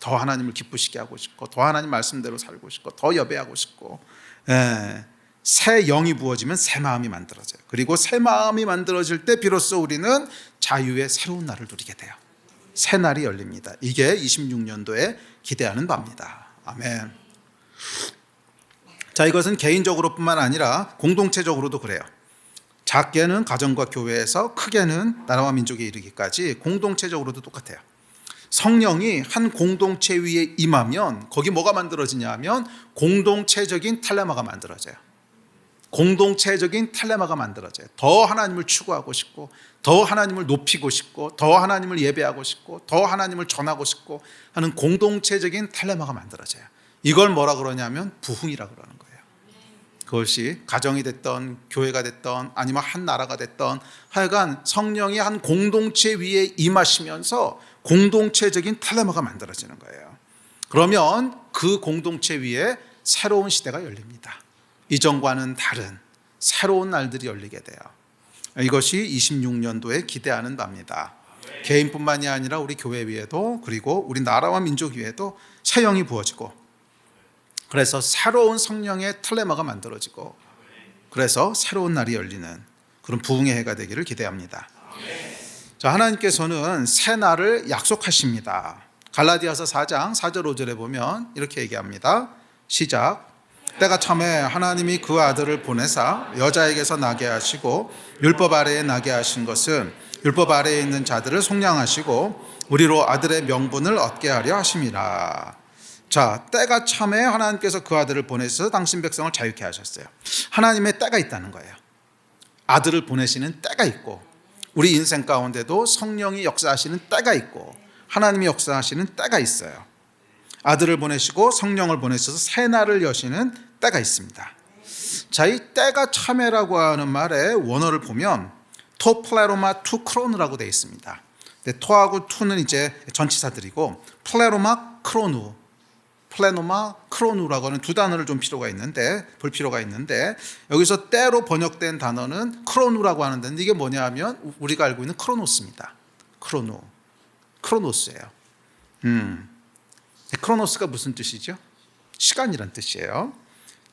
더 하나님을 기쁘시게 하고 싶고, 더 하나님 말씀대로 살고 싶고, 더 예배하고 싶고. 새 영이 부어지면 새 마음이 만들어져요. 그리고 새 마음이 만들어질 때 비로소 우리는 자유의 새로운 날을 누리게 돼요. 새 날이 열립니다. 이게 26년도에 기대하는 바입니다. 아멘. 자, 이것은 개인적으로뿐만 아니라 공동체적으로도 그래요. 작게는 가정과 교회에서, 크게는 나라와 민족에 이르기까지 공동체적으로도 똑같아요. 성령이 한 공동체 위에 임하면 거기 뭐가 만들어지냐 하면 공동체적인 텔레마가 만들어져요. 공동체적인 텔레마가 만들어져요. 더 하나님을 추구하고 싶고, 더 하나님을 높이고 싶고, 더 하나님을 예배하고 싶고, 더 하나님을 전하고 싶고 하는 공동체적인 텔레마가 만들어져요. 이걸 뭐라 그러냐면 부흥이라 그러는 거예요. 그것이 가정이 됐던 교회가 됐던 아니면 한 나라가 됐던 하여간 성령이 한 공동체 위에 임하시면서 공동체적인 텔레마가 만들어지는 거예요. 그러면 그 공동체 위에 새로운 시대가 열립니다. 이전과는 다른 새로운 날들이 열리게 돼요. 이것이 26년도에 기대하는 바입니다. 개인뿐만이 아니라 우리 교회 위에도, 그리고 우리 나라와 민족 위에도 새 영이 부어지고, 그래서 새로운 성령의 텔레마가 만들어지고, 그래서 새로운 날이 열리는 그런 부흥의 해가 되기를 기대합니다. 자, 하나님께서는 새 날을 약속하십니다. 갈라디아서 4장 4절 5절에 보면 이렇게 얘기합니다. 시작. 때가 참에 하나님이 그 아들을 보내사 여자에게서 나게 하시고 율법 아래에 나게 하신 것은 율법 아래에 있는 자들을 속량하시고 우리로 아들의 명분을 얻게 하려 하심이라. 자, 때가 참에 하나님께서 그 아들을 보내셔서 당신 백성을 자유케 하셨어요. 하나님의 때가 있다는 거예요. 아들을 보내시는 때가 있고, 우리 인생 가운데도 성령이 역사하시는 때가 있고, 하나님이 역사하시는 때가 있어요. 아들을 보내시고 성령을 보내셔서 새 날을 여시는 때가 있습니다. 자, 이 때가 참회라고 하는 말의 원어를 보면 토 플레로마 투 크로누라고 되어 있습니다. 토하고 투는 이제 전치사들이고, 플레로마 크로누, 플레노마 크로누라고 하는 두 단어를 볼 필요가 있는데 여기서 때로 번역된 단어는 크로누라고 하는데, 이게 뭐냐 하면 우리가 알고 있는 크로노스입니다. 크로노스예요. 크로노스가 무슨 뜻이죠? 시간이란 뜻이에요.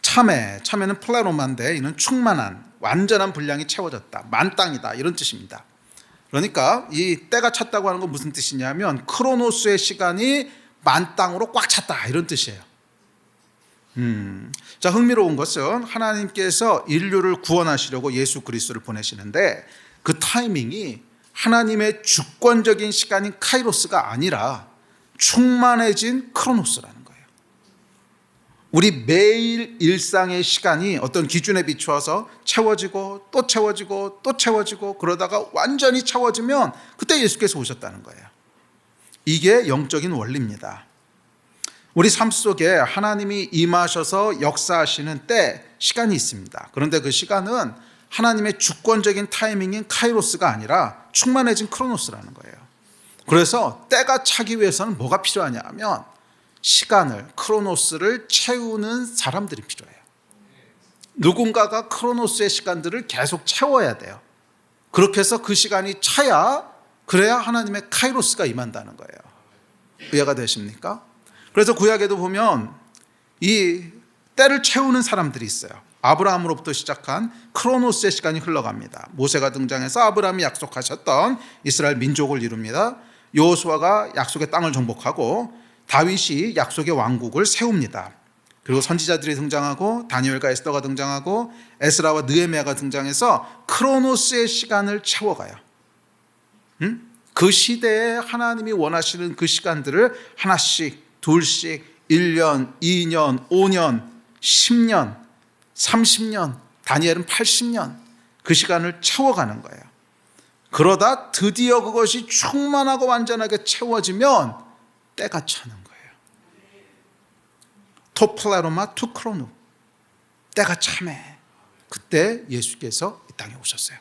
참회는 플레로마인데 이는 충만한, 완전한 분량이 채워졌다, 만땅이다, 이런 뜻입니다. 그러니까 이 때가 찼다고 하는 건 무슨 뜻이냐면 크로노스의 시간이 만땅으로 꽉 찼다, 이런 뜻이에요. 자, 흥미로운 것은 하나님께서 인류를 구원하시려고 예수 그리스도를 보내시는데 그 타이밍이 하나님의 주권적인 시간인 카이로스가 아니라 충만해진 크로노스라는 거예요. 우리 매일 일상의 시간이 어떤 기준에 비추어서 채워지고 또 채워지고 또 채워지고 그러다가 완전히 채워지면 그때 예수께서 오셨다는 거예요. 이게 영적인 원리입니다. 우리 삶 속에 하나님이 임하셔서 역사하시는 때, 시간이 있습니다. 그런데 그 시간은 하나님의 주권적인 타이밍인 카이로스가 아니라 충만해진 크로노스라는 거예요. 그래서 때가 차기 위해서는 뭐가 필요하냐 하면 시간을, 크로노스를 채우는 사람들이 필요해요. 누군가가 크로노스의 시간들을 계속 채워야 돼요. 그렇게 해서 그 시간이 그래야 하나님의 카이로스가 임한다는 거예요. 이해가 되십니까? 그래서 구약에도 보면 이 때를 채우는 사람들이 있어요. 아브라함으로부터 시작한 크로노스의 시간이 흘러갑니다. 모세가 등장해서 아브라함이 약속하셨던 이스라엘 민족을 이룹니다. 여호수아가 약속의 땅을 정복하고 다윗이 약속의 왕국을 세웁니다. 그리고 선지자들이 등장하고 다니엘과 에스더가 등장하고 에스라와 느헤미야가 등장해서 크로노스의 시간을 채워가요. 그 시대에 하나님이 원하시는 그 시간들을 하나씩, 둘씩, 1년, 2년, 5년, 10년, 30년, 다니엘은 80년 그 시간을 채워가는 거예요. 그러다 드디어 그것이 충만하고 완전하게 채워지면 때가 차는 거예요. 토플라로마 투크로누, 때가 참해. 그때 예수께서 이 땅에 오셨어요.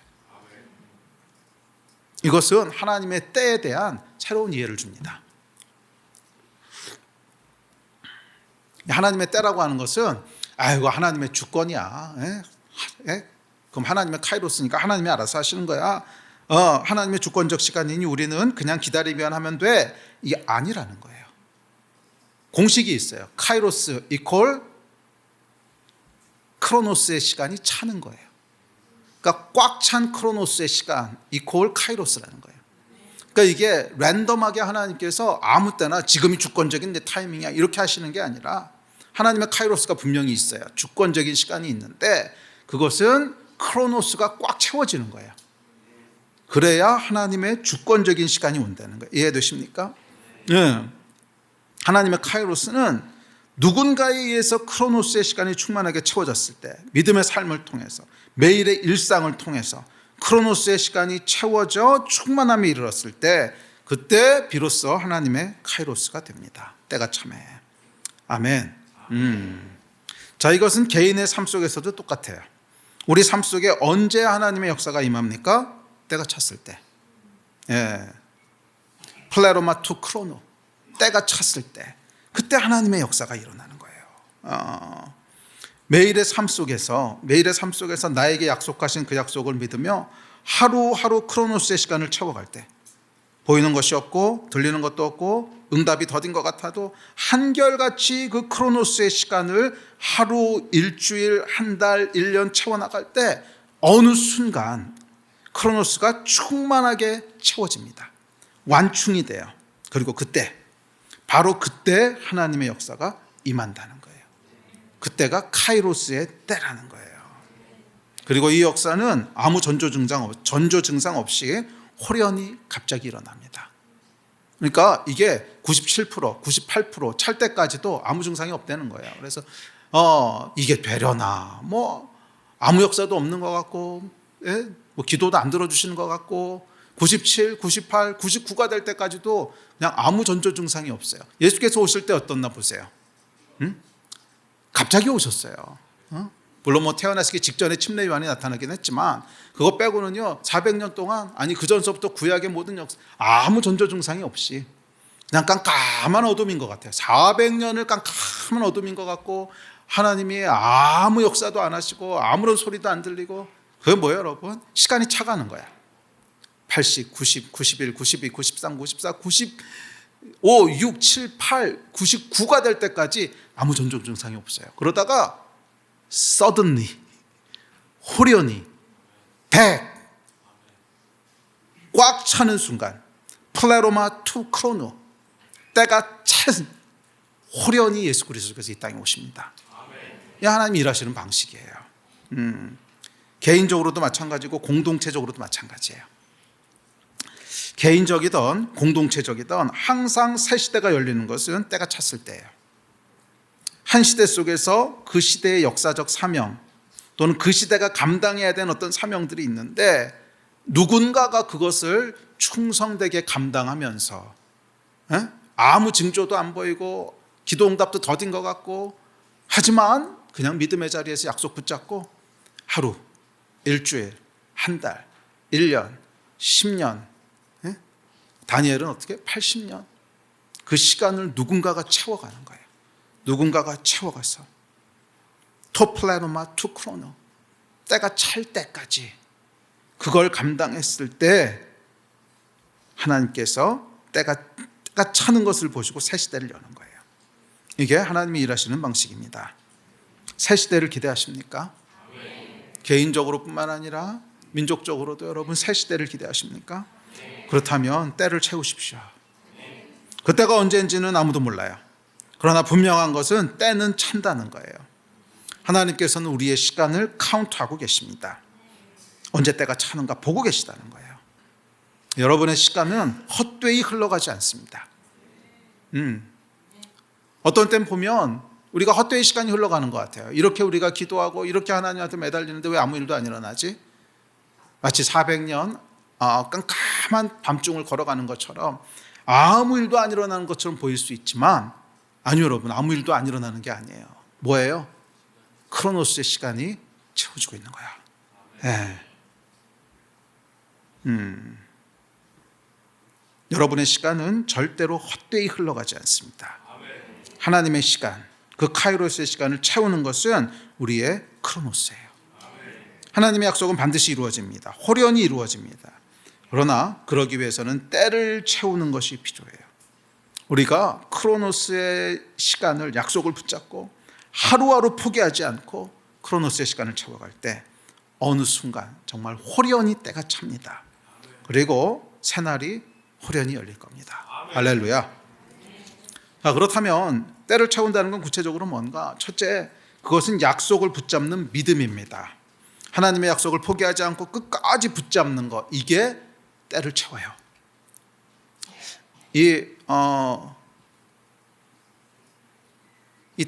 이것은 하나님의 때에 대한 새로운 이해를 줍니다. 하나님의 때라고 하는 것은 이거 하나님의 주권이야. 그럼 하나님의 카이로스니까 하나님이 알아서 하시는 거야. 하나님의 주권적 시간이니 우리는 그냥 기다리면 하면 돼. 이게 아니라는 거예요. 공식이 있어요. 카이로스 이퀄 크로노스의 시간이 차는 거예요. 그러니까 꽉 찬 크로노스의 시간 이퀄 카이로스라는 거예요. 그러니까 이게 랜덤하게 하나님께서 아무 때나 지금이 주권적인 내 타이밍이야 이렇게 하시는 게 아니라 하나님의 카이로스가 분명히 있어요. 주권적인 시간이 있는데 그것은 크로노스가 꽉 채워지는 거예요. 그래야 하나님의 주권적인 시간이 온다는 거예요. 이해되십니까? 네. 하나님의 카이로스는 누군가에 의해서 크로노스의 시간이 충만하게 채워졌을 때 믿음의 삶을 통해서 매일의 일상을 통해서 크로노스의 시간이 채워져 충만함에 이르렀을 때 그때 비로소 하나님의 카이로스가 됩니다. 때가 참에. 아멘. 자, 이것은 개인의 삶 속에서도 똑같아요. 우리 삶 속에 언제 하나님의 역사가 임합니까? 때가 찼을 때. 예. 플레로마 투 크로노. 때가 찼을 때. 그때 하나님의 역사가 일어나는 거예요. 매일의 삶 속에서 나에게 약속하신 그 약속을 믿으며 하루하루 크로노스의 시간을 채워갈 때 보이는 것이 없고 들리는 것도 없고 응답이 더딘 것 같아도 한결같이 그 크로노스의 시간을 하루, 일주일, 한 달, 1년 채워나갈 때 어느 순간 크로노스가 충만하게 채워집니다. 완충이 돼요. 그리고 그때 바로 그때 하나님의 역사가 임한다는 거예요. 그때가 카이로스의 때라는 거예요. 그리고 이 역사는 아무 전조 증상 없이 호련히 갑자기 일어납니다. 그러니까 이게 97%, 98% 찰 때까지도 아무 증상이 없다는 거예요. 그래서 이게 되려나 뭐 아무 역사도 없는 것 같고 뭐 기도도 안 들어주시는 것 같고 97, 98, 99가 될 때까지도 그냥 아무 전조 증상이 없어요. 예수께서 오실 때 어떻나 보세요. 갑자기 오셨어요. 물론 뭐 태어나시기 직전에 침례 요한이 나타나긴 했지만 그거 빼고는요 400년 동안 아니 그 전서부터 구약의 모든 역사 아무 전조 증상이 없이 그냥 깜깜한 어둠인 것 같아요. 400년을 깜깜한 어둠인 것 같고 하나님이 아무 역사도 안 하시고 아무런 소리도 안 들리고 그게 뭐예요 여러분? 시간이 차가는 거야. 80, 90, 91, 92, 93, 94, 95, 6, 7, 8, 99가 될 때까지 아무 전조 증상이 없어요. 그러다가 suddenly, 호련히 100, 꽉 차는 순간 플레로마 투 크로노, 때가 찬 호련히 예수 그리스도께서 이 땅에 오십니다. 이 하나님이 일하시는 방식이에요. 개인적으로도 마찬가지고 공동체적으로도 마찬가지예요. 개인적이든 공동체적이든 항상 새 시대가 열리는 것은 때가 찼을 때예요. 한 시대 속에서 그 시대의 역사적 사명 또는 그 시대가 감당해야 되는 어떤 사명들이 있는데 누군가가 그것을 충성되게 감당하면서 아무 징조도 안 보이고 기도응답도 더딘 것 같고 하지만 그냥 믿음의 자리에서 약속 붙잡고 하루, 일주일, 한 달, 1년, 10년 다니엘은 어떻게? 80년 그 시간을 누군가가 채워가는 거예요. 누군가가 채워가서 토플레노마 투 크로노 때가 찰 때까지 그걸 감당했을 때 하나님께서 때가 차는 것을 보시고 새 시대를 여는 거예요. 이게 하나님이 일하시는 방식입니다. 새 시대를 기대하십니까? 개인적으로 뿐만 아니라 민족적으로도 여러분 새 시대를 기대하십니까? 그렇다면 때를 채우십시오. 그때가 언제인지는 아무도 몰라요. 그러나 분명한 것은 때는 찬다는 거예요. 하나님께서는 우리의 시간을 카운트하고 계십니다. 언제 때가 차는가 보고 계시다는 거예요. 여러분의 시간은 헛되이 흘러가지 않습니다. 어떤 땐 보면 우리가 헛되이 시간이 흘러가는 것 같아요. 이렇게 우리가 기도하고 이렇게 하나님한테 매달리는데 왜 아무 일도 안 일어나지? 마치 400년 깜깜한 밤중을 걸어가는 것처럼 아무 일도 안 일어나는 것처럼 보일 수 있지만 아니요 여러분, 아무 일도 안 일어나는 게 아니에요. 뭐예요? 크로노스의 시간이 채워지고 있는 거야. 네. 여러분의 시간은 절대로 헛되이 흘러가지 않습니다. 하나님의 시간, 그 카이로스의 시간을 채우는 것은 우리의 크로노스예요. 하나님의 약속은 반드시 이루어집니다. 호련히 이루어집니다. 그러나 그러기 위해서는 때를 채우는 것이 필요해요. 우리가 크로노스의 시간을, 약속을 붙잡고 하루하루 포기하지 않고 크로노스의 시간을 채워갈 때 어느 순간 정말 호련히 때가 찹니다. 그리고 새날이 호련히 열릴 겁니다. 할렐루야. 자, 그렇다면 때를 채운다는 건 구체적으로 뭔가? 첫째, 그것은 약속을 붙잡는 믿음입니다. 하나님의 약속을 포기하지 않고 끝까지 붙잡는 것, 이게 때를 채워요. 이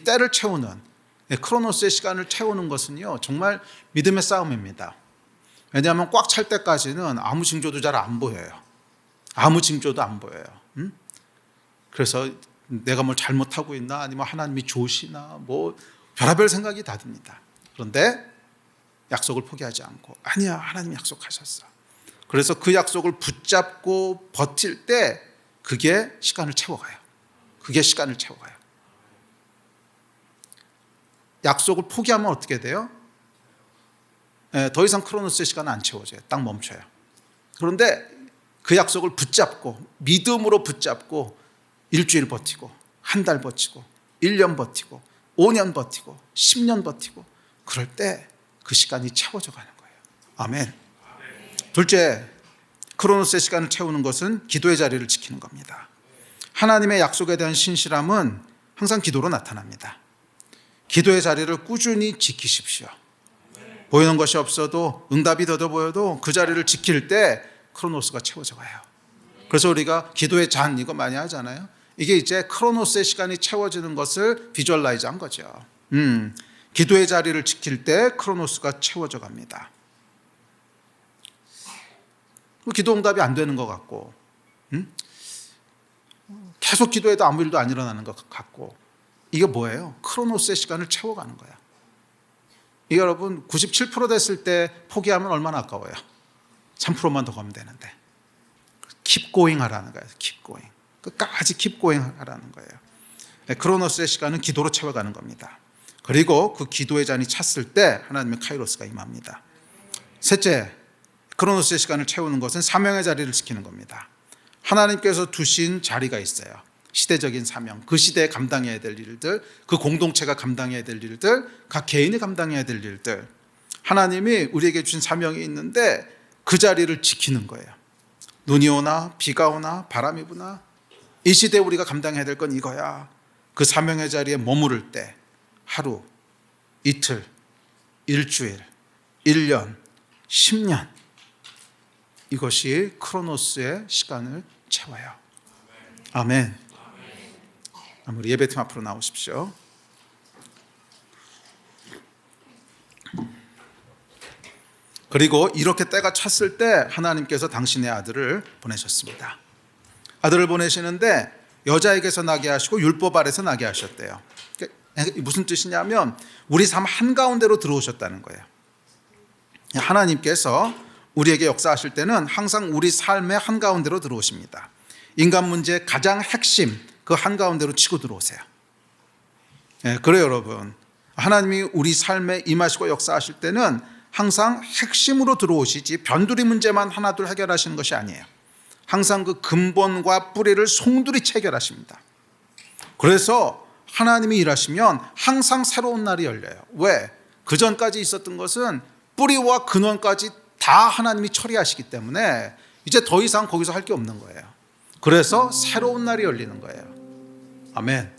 때를 채우는, 크로노스의 시간을 채우는 것은요, 정말 믿음의 싸움입니다. 왜냐하면 꽉 찰 때까지는 아무 징조도 잘 안 보여요. 아무 징조도 안 보여요. 그래서 내가 뭘 잘못하고 있나, 아니면 하나님이 좋으시나, 뭐 별의별 생각이 다 듭니다. 그런데 약속을 포기하지 않고, 아니야, 하나님 약속하셨어. 그래서 그 약속을 붙잡고 버틸 때 그게 시간을 채워가요. 그게 시간을 채워가요. 약속을 포기하면 어떻게 돼요? 더 이상 크로노스의 시간은 안 채워져요. 딱 멈춰요. 그런데 그 약속을 붙잡고, 믿음으로 붙잡고 일주일 버티고, 한 달 버티고, 1년 버티고, 5년 버티고, 10년 버티고, 그럴 때 그 시간이 채워져 가는 거예요. 아멘. 둘째, 크로노스의 시간을 채우는 것은 기도의 자리를 지키는 겁니다. 하나님의 약속에 대한 신실함은 항상 기도로 나타납니다. 기도의 자리를 꾸준히 지키십시오. 보이는 것이 없어도, 응답이 더뎌 보여도 그 자리를 지킬 때 크로노스가 채워져 가요. 그래서 우리가 기도의 잔, 이거 많이 하잖아요. 이게 이제 크로노스의 시간이 채워지는 것을 비주얼라이즈 한 거죠. 기도의 자리를 지킬 때 크로노스가 채워져 갑니다. 기도 응답이 안 되는 것 같고, 계속 기도해도 아무 일도 안 일어나는 것 같고, 이게 뭐예요? 크로노스의 시간을 채워가는 거야. 이게 여러분 97% 됐을 때 포기하면 얼마나 아까워요. 3%만 더 가면 되는데. keep going 하라는 거예요. keep going. 끝까지 keep going 하라는 거예요. 크로노스의 시간은 기도로 채워가는 겁니다. 그리고 그 기도의 잔이 찼을 때 하나님의 카이로스가 임합니다. 셋째, 크로노스의 시간을 채우는 것은 사명의 자리를 지키는 겁니다. 하나님께서 두신 자리가 있어요. 시대적인 사명, 그 시대에 감당해야 될 일들, 그 공동체가 감당해야 될 일들, 각 개인이 감당해야 될 일들, 하나님이 우리에게 주신 사명이 있는데 그 자리를 지키는 거예요. 눈이 오나 비가 오나 바람이 부나 이 시대에 우리가 감당해야 될 건 이거야. 그 사명의 자리에 머무를 때 하루, 이틀, 일주일, 1년, 10년, 이것이 크로노스의 시간을 채워요. 아멘. 우리 예배팀 앞으로 나오십시오. 그리고 이렇게 때가 찼을 때 하나님께서 당신의 아들을 보내셨습니다. 아들을 보내시는데 여자에게서 나게 하시고 율법 아래서 나게 하셨대요. 무슨 뜻이냐면 우리 삶 한가운데로 들어오셨다는 거예요. 하나님께서 우리에게 역사하실 때는 항상 우리 삶의 한가운데로 들어오십니다. 인간 문제의 가장 핵심, 그 한가운데로 치고 들어오세요. 그래요, 여러분. 하나님이 우리 삶에 임하시고 역사하실 때는 항상 핵심으로 들어오시지 변두리 문제만 하나둘 해결하시는 것이 아니에요. 항상 그 근본과 뿌리를 송두리 체결하십니다. 그래서 하나님이 일하시면 항상 새로운 날이 열려요. 왜? 그 전까지 있었던 것은 뿌리와 근원까지 다 하나님이 처리하시기 때문에 이제 더 이상 거기서 할 게 없는 거예요. 그래서 새로운 날이 열리는 거예요. 아멘.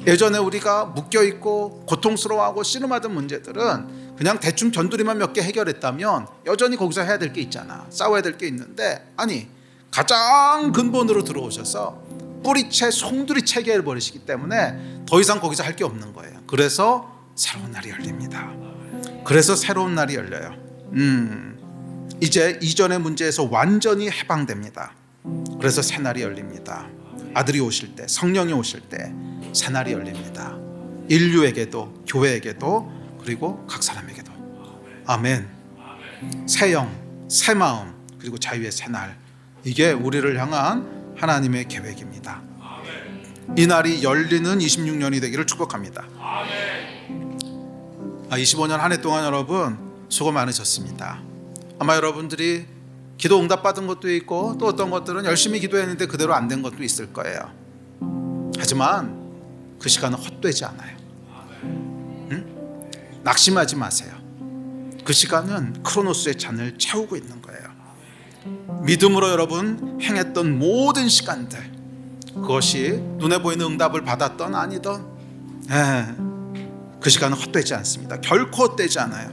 예전에 우리가 묶여있고 고통스러워하고 씨름하던 문제들은 그냥 대충 변두리만 몇 개 해결했다면 여전히 거기서 해야 될 게 있잖아. 싸워야 될 게 있는데, 아니, 가장 근본으로 들어오셔서 뿌리채 송두리 체계를 버리시기 때문에 더 이상 거기서 할 게 없는 거예요. 그래서 새로운 날이 열립니다. 그래서 새로운 날이 열려요. 이제 이전의 문제에서 완전히 해방됩니다. 그래서 새 날이 열립니다. 아들이 오실 때, 성령이 오실 때 새 날이 열립니다. 인류에게도, 교회에게도, 그리고 각 사람에게도. 아멘. 새 영, 새 마음, 그리고 자유의 새 날, 이게 우리를 향한 하나님의 계획입니다. 이 날이 열리는 26년이 되기를 축복합니다. 25년 한 해 동안 여러분 수고 많으셨습니다. 아마 여러분들이 기도 응답받은 것도 있고 또 어떤 것들은 열심히 기도했는데 그대로 안 된 것도 있을 거예요. 하지만 그 시간은 헛되지 않아요. 낙심하지 마세요. 그 시간은 크로노스의 잔을 채우고 있는 거예요. 믿음으로 여러분 행했던 모든 시간들, 그것이 눈에 보이는 응답을 받았던 아니던 그 시간은 헛되지 않습니다. 결코 헛되지 않아요.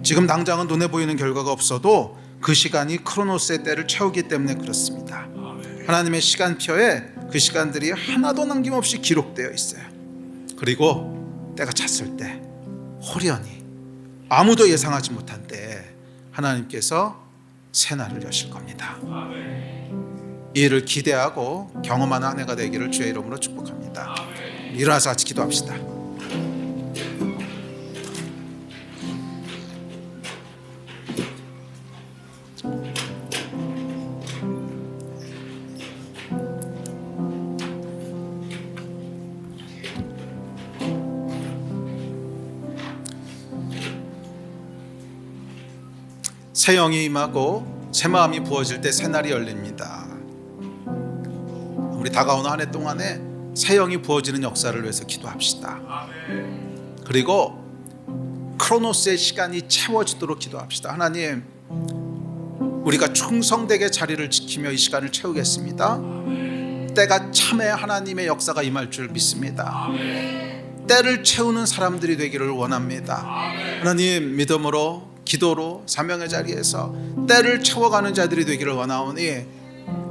지금 당장은 눈에 보이는 결과가 없어도 그 시간이 크로노스의 때를 채우기 때문에 그렇습니다. 하나님의 시간표에 그 시간들이 하나도 남김없이 기록되어 있어요. 그리고 때가 찼을 때 호련히 아무도 예상하지 못한 때에 하나님께서 새날을 여실 겁니다. 이 일을 기대하고 경험하는 한 해가 되기를 주의 이름으로 축복합니다. 일어나서 같이 기도합시다. 새 영이 임하고 새 마음이 부어질 때 새 날이 열립니다. 우리 다가오는 한 해 동안에 새 영이 부어지는 역사를 위해서 기도합시다. 그리고 크로노스의 시간이 채워지도록 기도합시다. 하나님, 우리가 충성되게 자리를 지키며 이 시간을 채우겠습니다. 때가 참에 하나님의 역사가 임할 줄 믿습니다. 때를 채우는 사람들이 되기를 원합니다. 하나님, 믿음으로 기도로 사명의 자리에서 때를 채워가는 자들이 되기를 원하오니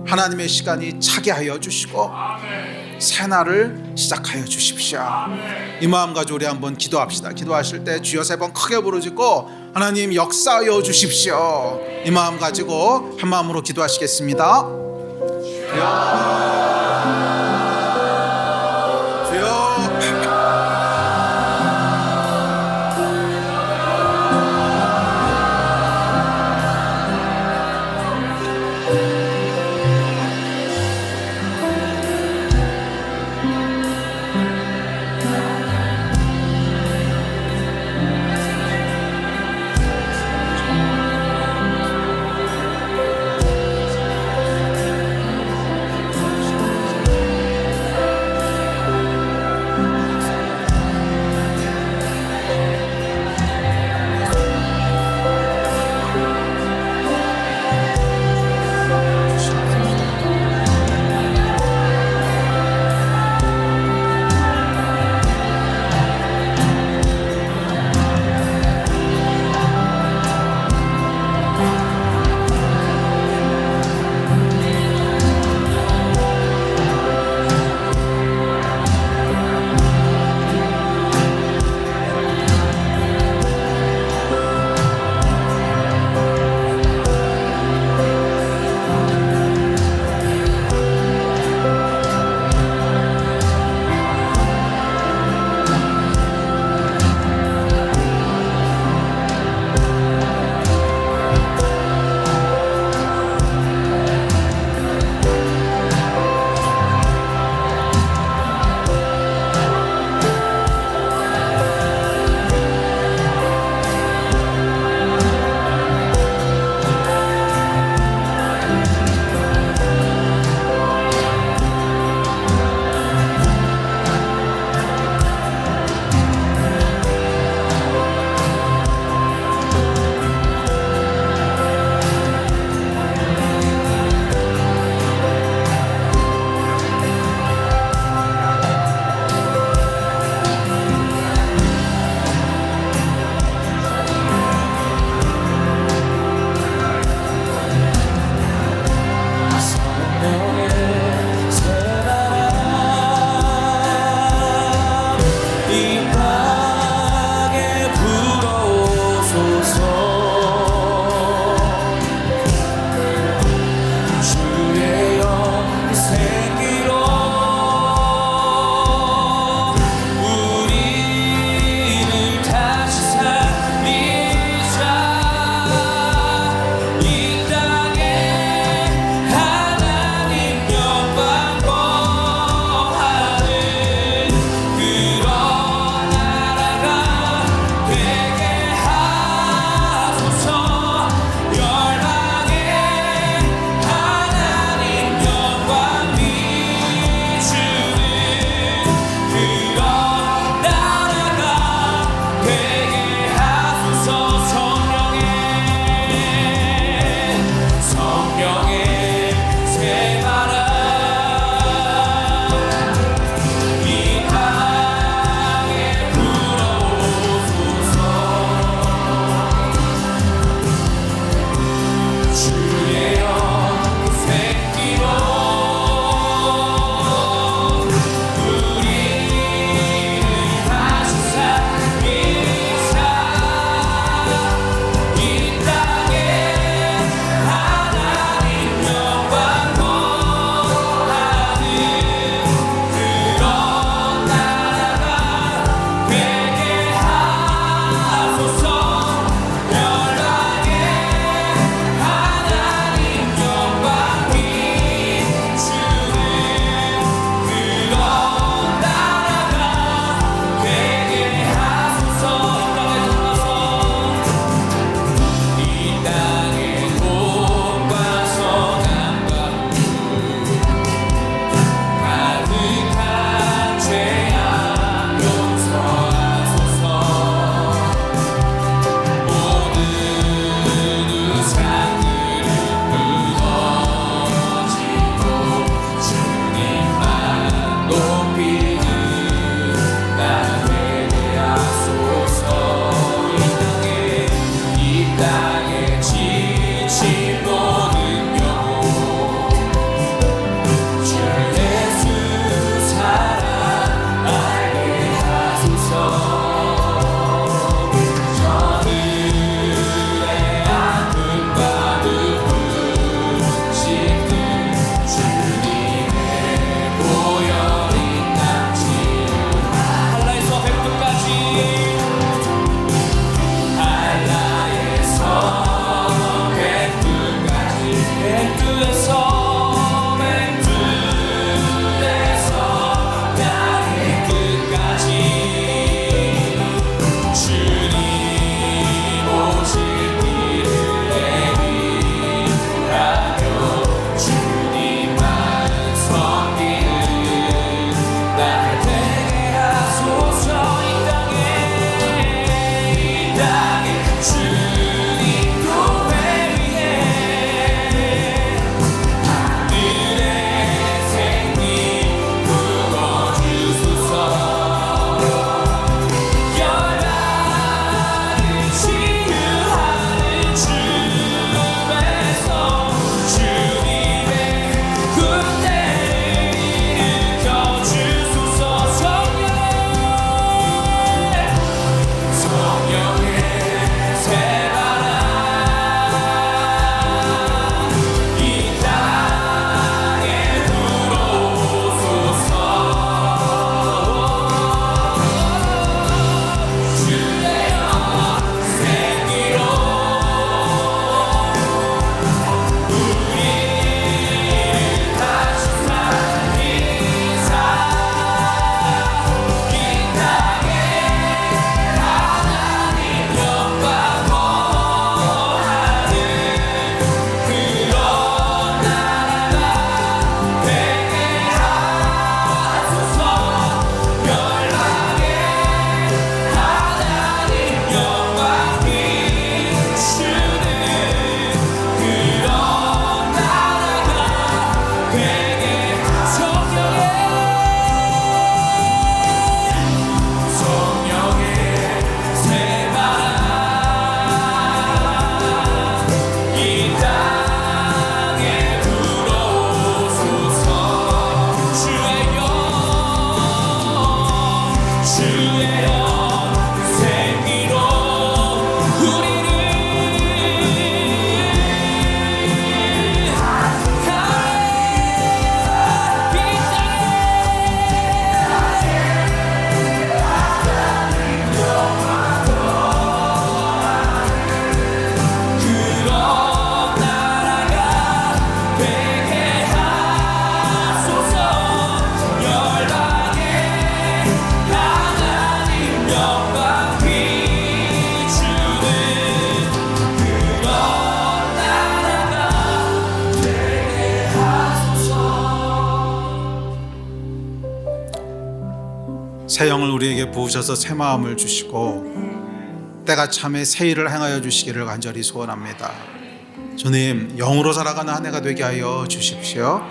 하나님의 시간이 차게 하여 주시고 새날을 시작하여 주십시오. 이 마음 가지고 우리 한번 기도합시다. 기도하실 때 주여 세 번 크게 부르짖고 하나님 역사하여 주십시오. 이 마음 가지고 한 마음으로 기도하시겠습니다. 주여 새 영을 우리에게 부으셔서 새 마음을 주시고 때가 참에 새 일을 행하여 주시기를 간절히 소원합니다. 주님, 영으로 살아가는 한 해가 되게 하여 주십시오.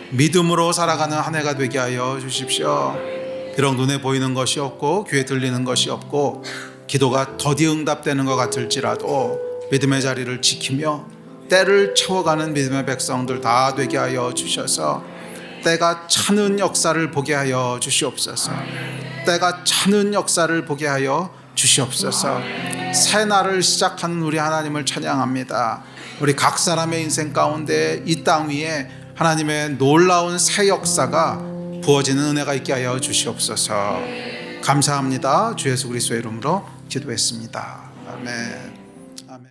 믿음으로 살아가는 한 해가 되게 하여 주십시오. 비록 눈에 보이는 것이 없고 귀에 들리는 것이 없고 기도가 더디 응답되는 것 같을지라도 믿음의 자리를 지키며 때를 채워가는 믿음의 백성들 다 되게 하여 주셔서 때가 차는 역사를 보게 하여 주시옵소서. 때가 차는 역사를 보게 하여 주시옵소서. 새 날을 시작하는 우리 하나님을 찬양합니다. 우리 각 사람의 인생 가운데 이 땅 위에 하나님의 놀라운 새 역사가 부어지는 은혜가 있게 하여 주시옵소서. 감사합니다. 주 예수 그리스도의 이름으로 기도했습니다. 아멘.